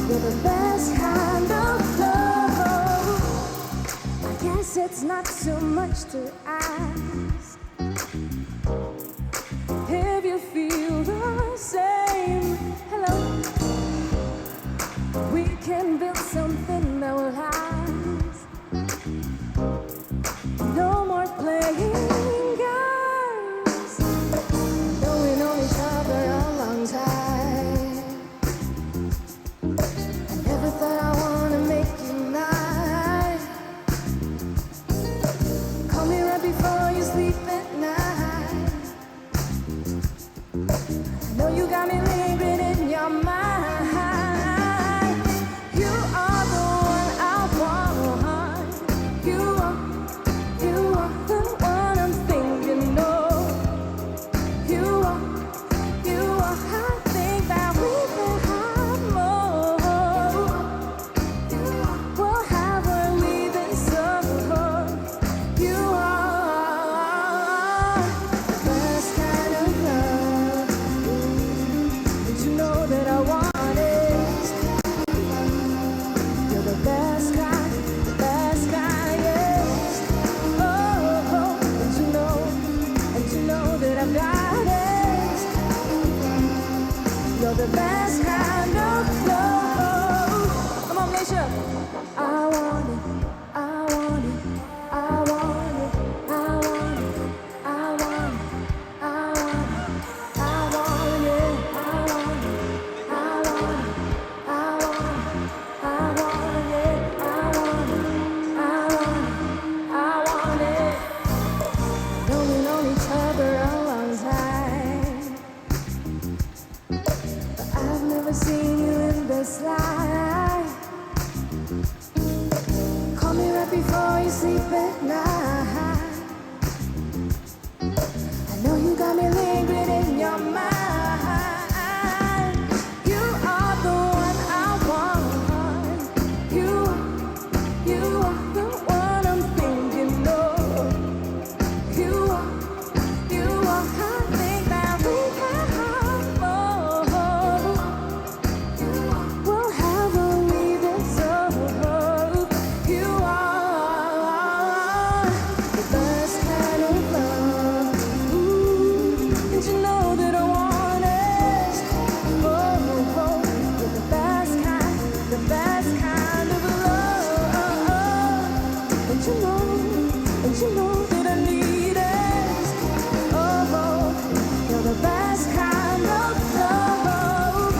You're the best kind of love. I guess it's not too much to ask. If you feel the same, hello, we can build something that will last. No more playing games. Knowing on each other a long time. I never thought I wanna make you mine. Call me right before you sleep at night. I know you got me lingering in your mind. You are the one I want. You are the one I'm thinking of. You are, I think that we can have more. We'll have what we've been suffered. You are the best kind of love. And you know that I want it. You're the best kind, yes. Oh, and you know that I've got it. You're the best kind of love. Come on, Malaysia. I want it, I want it, I want it, I want it, I want it, I want it, I want it, I want it, I want it, I want it, I want it, I want it, I want it. Knowing on each other a long time. But I've never seen you in this light. Call me right before you sleep at night. I know you got me lingering in your mind. You are the one I want. You are the one I'm thinking of. You are, I think that we can have more. We'll have what we deserve. You are the best kind of love. Ooh, and you know that I want it. Oh, you're the best kind of love. And you know that I need it. Oh, you're the best kind of love.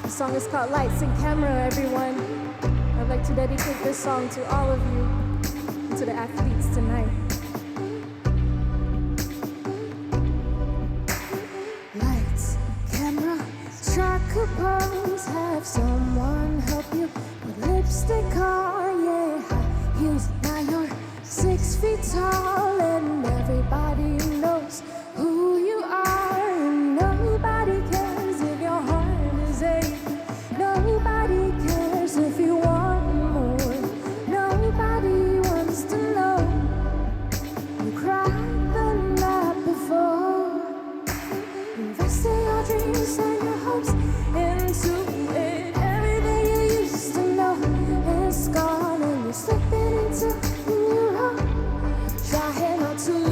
The song is called Lights and Camera, everyone. I'd like to dedicate this song to all of you and to the athletes tonight. Lights, camera, strike a pose, have someone help you with lipstick on, yeah. High heels, now you're 6 feet tall, and everybody knows who you are. And nobody cares if your heart is aching. Nobody cares if you want more. Nobody wants to know you cried the night before. Investing your dreams and your hopes into it. Everything you used to know is gone, and you're slipping into new hope. Trying not to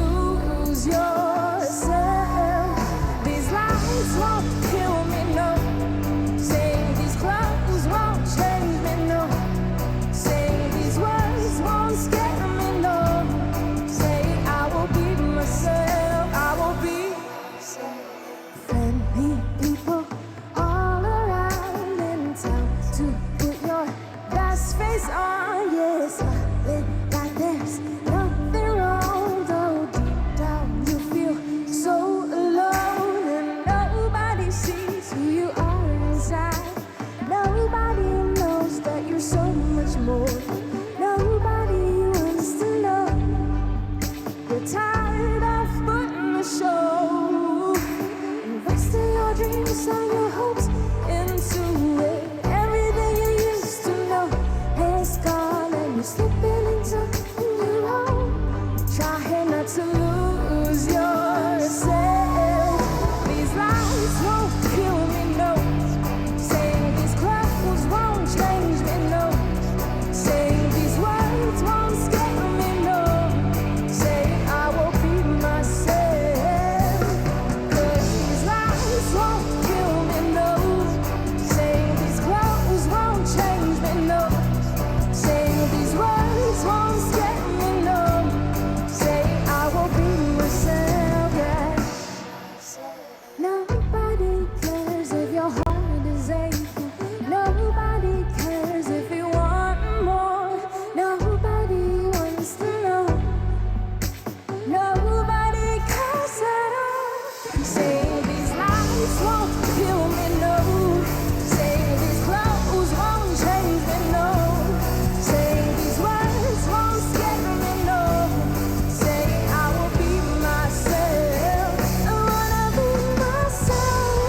Friendly people all around in town to put your best face on. Yes, smiling like there's nothing wrong. Though deep down you feel so alone, and nobody sees who you are inside. Nobody knows that you're so much more. Nobody wants to know you're tired of putting the show, investing your dreams and your hopes into it. Everything you used to know has gone, and you're slipping into your own, trying not to lose yourself. These lies won't kill me, no. Saying these clothes won't change me, no. Saying these words won't scare me, no. Saying I will be myself. 'Cause these lies won't kill me, no. Saying these clothes won't change me, no. Saying these words won't scare me, no. Saying I will be myself, yeah. Nobody cares if your heart is aching. Nobody cares if you want more. Nobody wants to know. Nobody cares at all. Saying these lies won't kill me, no. Saying these clothes won't change me, no. Saying these words won't scare me, no. Saying I will be myself. I wanna be myself.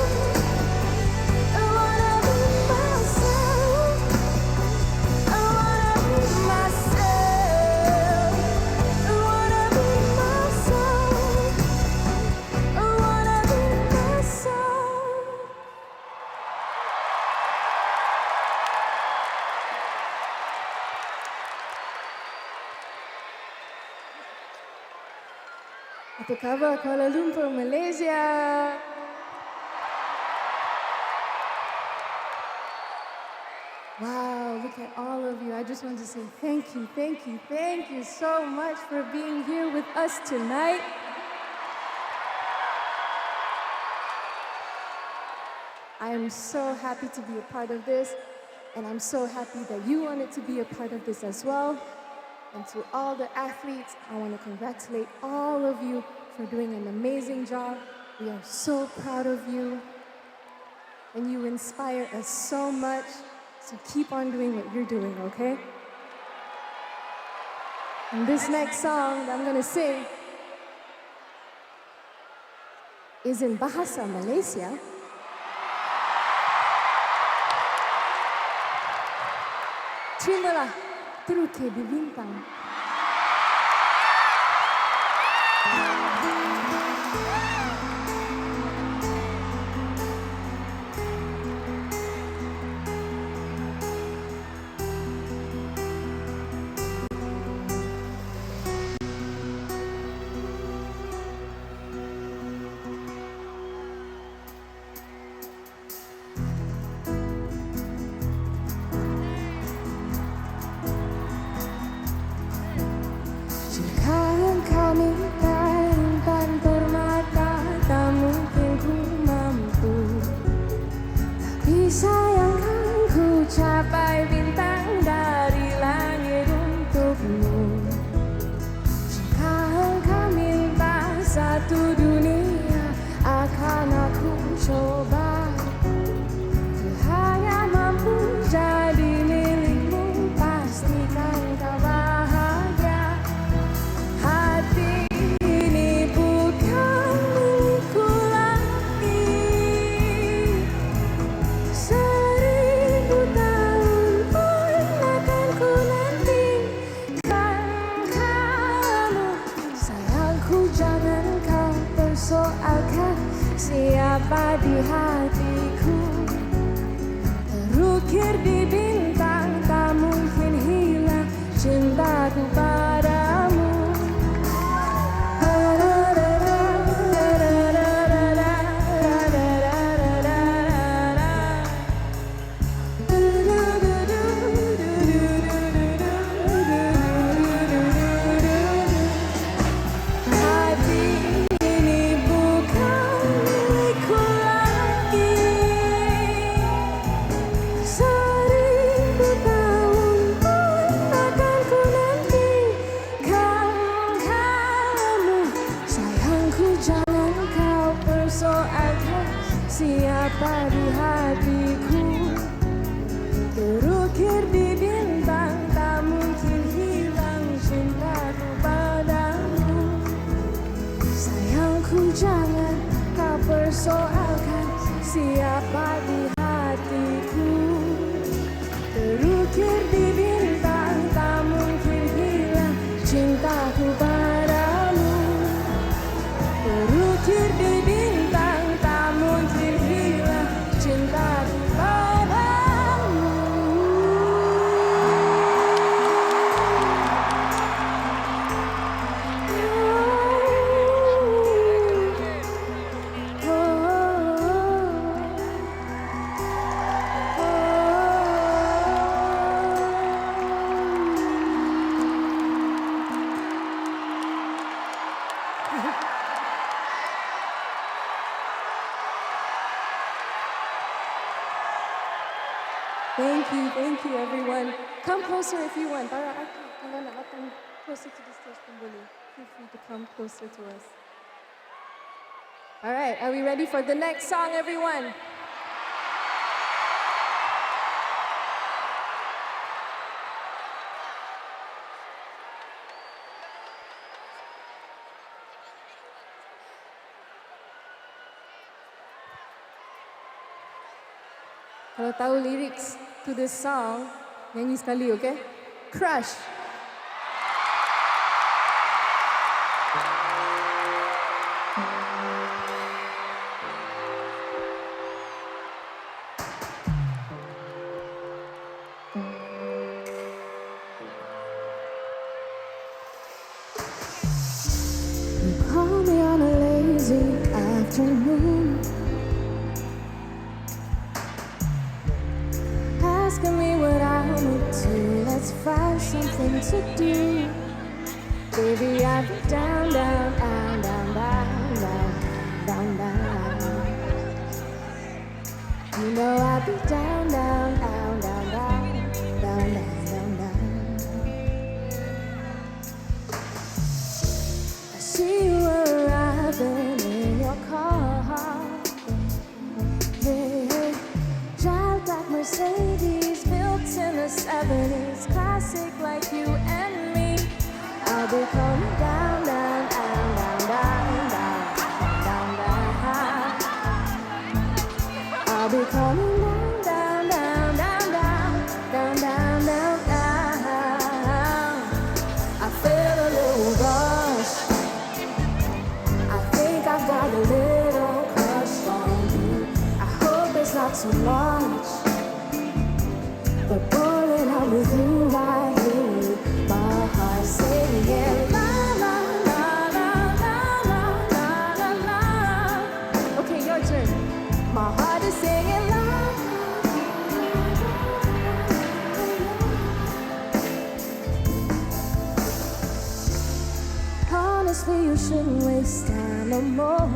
I wanna be myself. I wanna be myself. I wanna be myself. I wanna be myself. Apa khabar Kuala Lumpur, Malaysia? Wow, look at all of you. I just want to say thank you, thank you, thank you so much for being here with us tonight. I am so happy to be a part of this, and I'm so happy that you wanted to be a part of this as well. And to all the athletes, I want to congratulate all of you for doing an amazing job. We are so proud of you, and you inspire us so much. So keep on doing what you're doing, okay? And this next song that I'm gonna sing is in Bahasa Malaysia. Terimalah terukir di bintang. Jika engkau minta intan permata, tak mungkin ku mampu. Tapi sayangkan ku capai bintang dari langit untukmu. Jika engkau minta satu dunia, akan aku coba. Ku hanya mampu jadi milikmu, pastikan kau bahagia. Hati ini bukan milikku lagi. 1000 tahun pun akan ku nantikan kamu. Sayangku, jangan kau persoalkan siapa di hatiku. Terukir di bintang, tak mungkin hilang cintaku padamu. Hati ini bukan milikku siapa di hatiku. Terukir di bintang, tak mungkin hilang cintaku padamu. Sayangku jangan kau persoalkan siapa di hatiku. Terukir di bintang, tak mungkin hilang cintaku padamu. Terukir di bintang, tak mungkin hilang cintaku padamu. Thank you everyone. Come closer if you want. Para kalau nak datang closer to the stage pun boleh. Feel free to come closer to us. All right, are we ready for the next song, everyone? Kalau tahu lyrics to this song, nyanyi sekali, okay? Crush. You call me on a lazy afternoon, asking me what I'm up to. Let's find something to do. Baby, I've been down, down, down, down, down, down, down, down. You know I've been down, down, down, down, down, down, down, down, down. I see you arriving in your car. Hey, hey, drive that Mercedes built in the 70s, classic like you and me. I'll be coming down, down, down, down, down, down, down, down. I'll be coming down, down, down, down, down, down, down, down, down. I feel a little rush. I think I've got a little crush on you. I hope it's not too much, but boy, when I'm with you, I hear my heart singing la la la la la la la la. Okay, your turn. My heart is singing la. Honestly, you shouldn't waste time no more.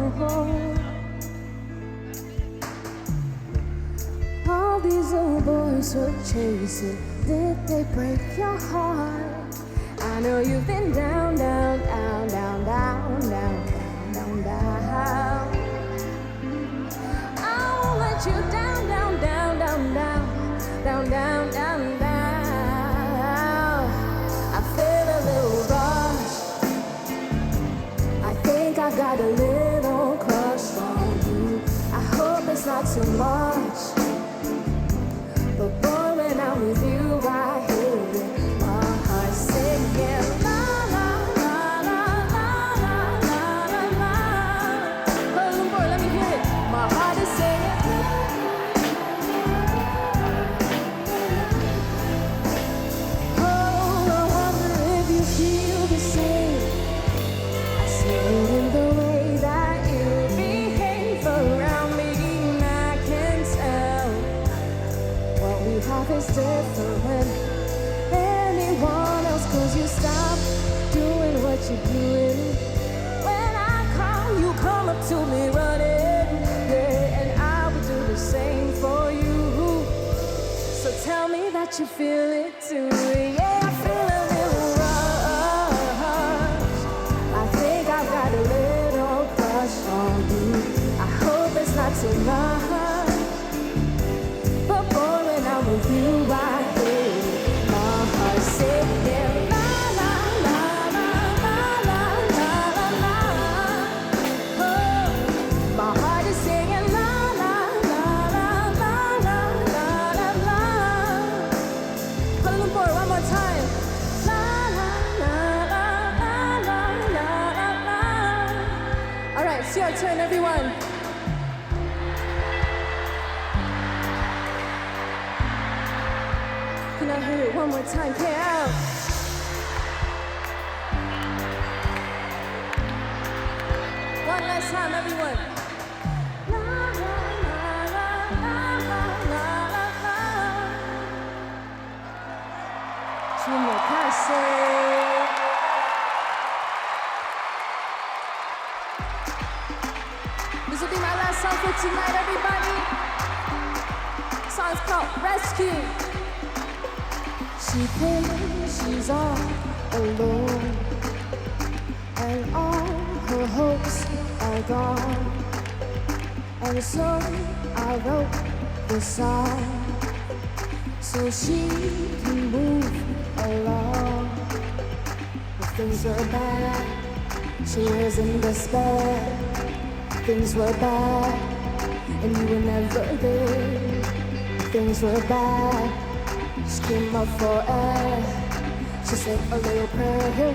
All these old boys were chasing, did they break your heart? I know you've been down, down, down, down, down, down, down, down. I won't let you down, down, down, down, down, down, down, down, down. I feel a little rush. I think I got a little crush on you. I hope it's not too much, but boy, when I'm with you, I hear my heart singing la la la la la la la la. Kuala Lumpur, let me hear it. My heart is singing. Oh, I wonder if you feel the same. I see it in the way that you behave around me. I can tell what we have is different than anyone else, 'cause you stop doing what you're doing. When I call, you come up to me running, yeah, and I would do the same for you. So tell me that you feel it too. Yeah, I feel a little rush. I think I've got a little crush on you. I hope it's not in my heart. But boy, when I'm with you, I hear my heart singing la la la la la la la la. Oh, my heart is singing la la la la la la la la la. Kuala Lumpur, one more time. La la la la la la la la la. All right, it's your turn, everyone. Can I hear it one more time? KL. One last time, everyone. La la la la la la la la. Terima kasih. This will be my last song for tonight, everybody. Song's called Rescue. She thinks she's all alone, and all her hopes are gone. And so I wrote this song, so she can move along. If things were bad, she was in despair. If things were bad, and you were never there. If things were bad, she came up for air. She said a little prayer,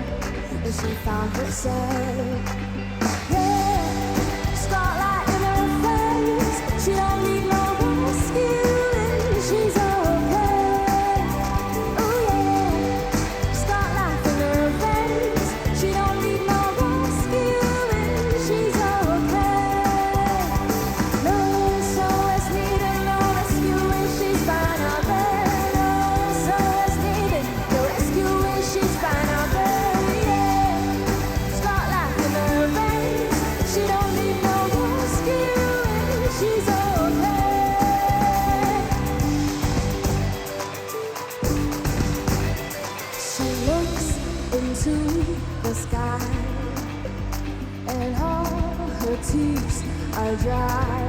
and she found herself. Yeah, spotlight in her face. She don't need no rescue, she's okay. Oh yeah, spotlight in her face. She don't need no rescue, she's okay. No SOS needed, no rescue, she's fine out there. Tears are dry.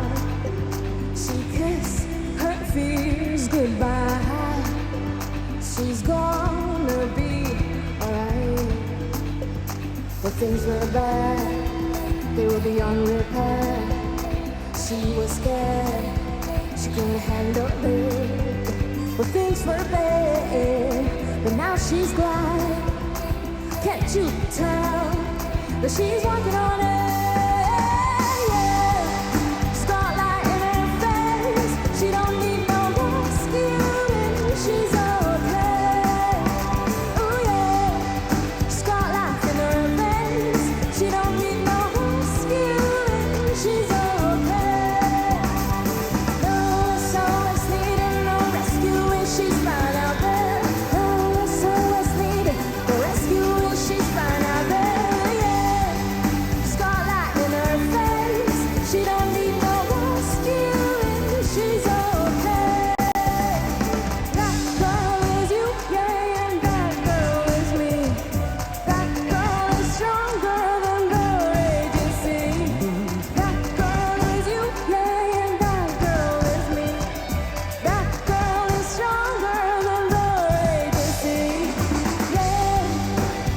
She kissed her fears goodbye. She's gonna be alright. But things were bad, they were beyond repair. She was scared, she couldn't handle it. But things were bad, but now she's glad. Can't you tell that she's working on it? She don't need no rescue, she's okay. Oh yeah, spotlight in her face. She don't need no rescue, she's okay. No SOS needed, no rescue, she's fine out there. No SOS needed, no rescue, she's fine out there. Yeah, spotlight in her face. She don't need no rescue, she's okay. That girl is you, yeah, and that girl is me. That girl is stronger than the raging sea. That girl is you, yeah, and that girl is me. That girl is stronger than the raging sea. Yeah,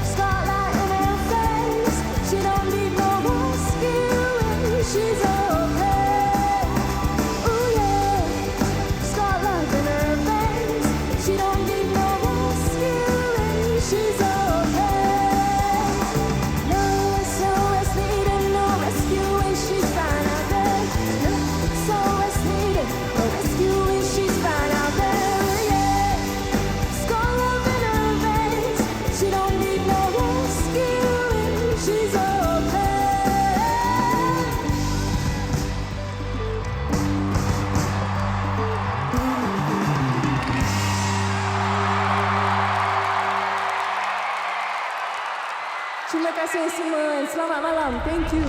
spotlight in her face. She don't need no rescue, she's okay. She don't need no rescue, she's okay. No SOS needed, no rescue, she's fine out there. No SOS needed, no rescue, she's fine out there. Yeah, scar love in her veins. She don't need no rescue, she's okay. Terima kasih semua, selamat malam. Thank you.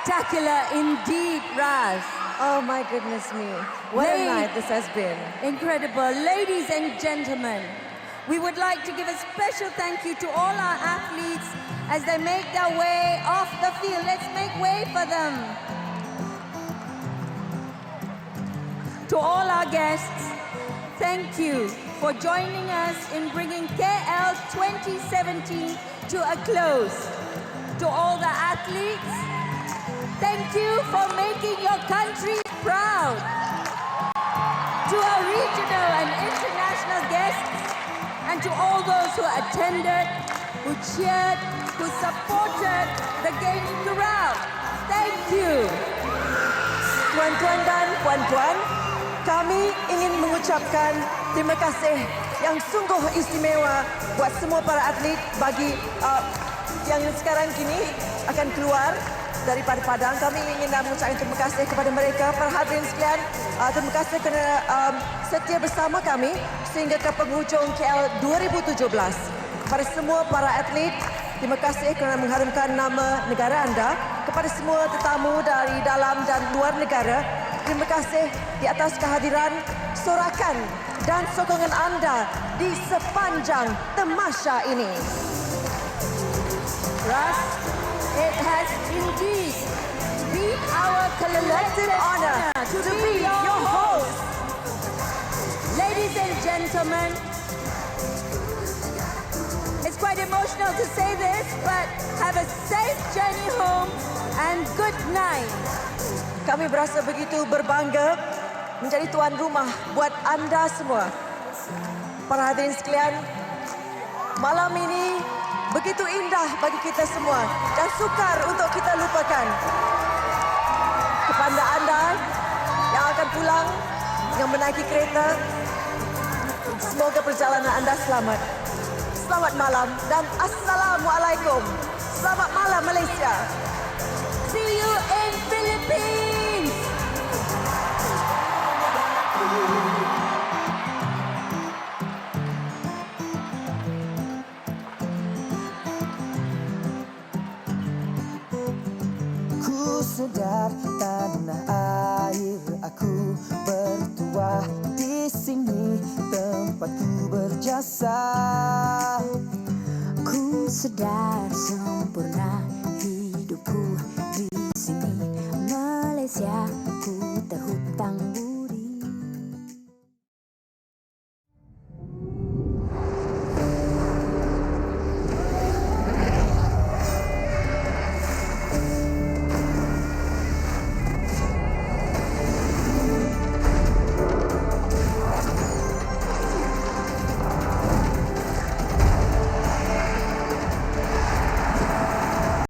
Spectacular indeed, Raz. Oh my goodness me. What a night this has been. Incredible. Ladies and gentlemen, we would like to give a special thank you to all our athletes as they make their way off the field. Let's make way for them. To all our guests, thank you for joining us in bringing KL2017 to a close. To all the athletes, thank you for making your country proud. To our regional and international guests, and to all those who attended, who cheered, who supported the games throughout. Thank you. Tuan-tuan dan puan-puan, kami ingin mengucapkan terima kasih yang sungguh istimewa buat semua para atlet bagi yang sekarang kini akan keluar daripada padang. Kami ingin mengucapkan terima kasih kepada mereka, para hadirin sekalian. Terima kasih kerana setia bersama kami sehingga ke penghujung KL 2017. Kepada semua para atlet, terima kasih kerana mengharumkan nama negara anda. Kepada semua tetamu dari dalam dan luar negara, terima kasih di atas kehadiran, sorakan dan sokongan anda di sepanjang tamasya ini. Ras, it has indeed been our collective honor to be your host. Ladies and gentlemen, it's quite emotional to say this, but have a safe journey home and good night. Kami berasa begitu berbangga menjadi tuan rumah buat anda semua. Para hadirin sekalian, malam ini begitu indah bagi kita semua dan sukar untuk kita lupakan. Kepada anda yang akan pulang, yang menaiki kereta, semoga perjalanan anda selamat. Selamat malam dan Assalamualaikum. Selamat malam Malaysia. See you in Philippines. Ku sedar tanah air aku bertuah di sini tempatku berjasa. Ku sedar sempurna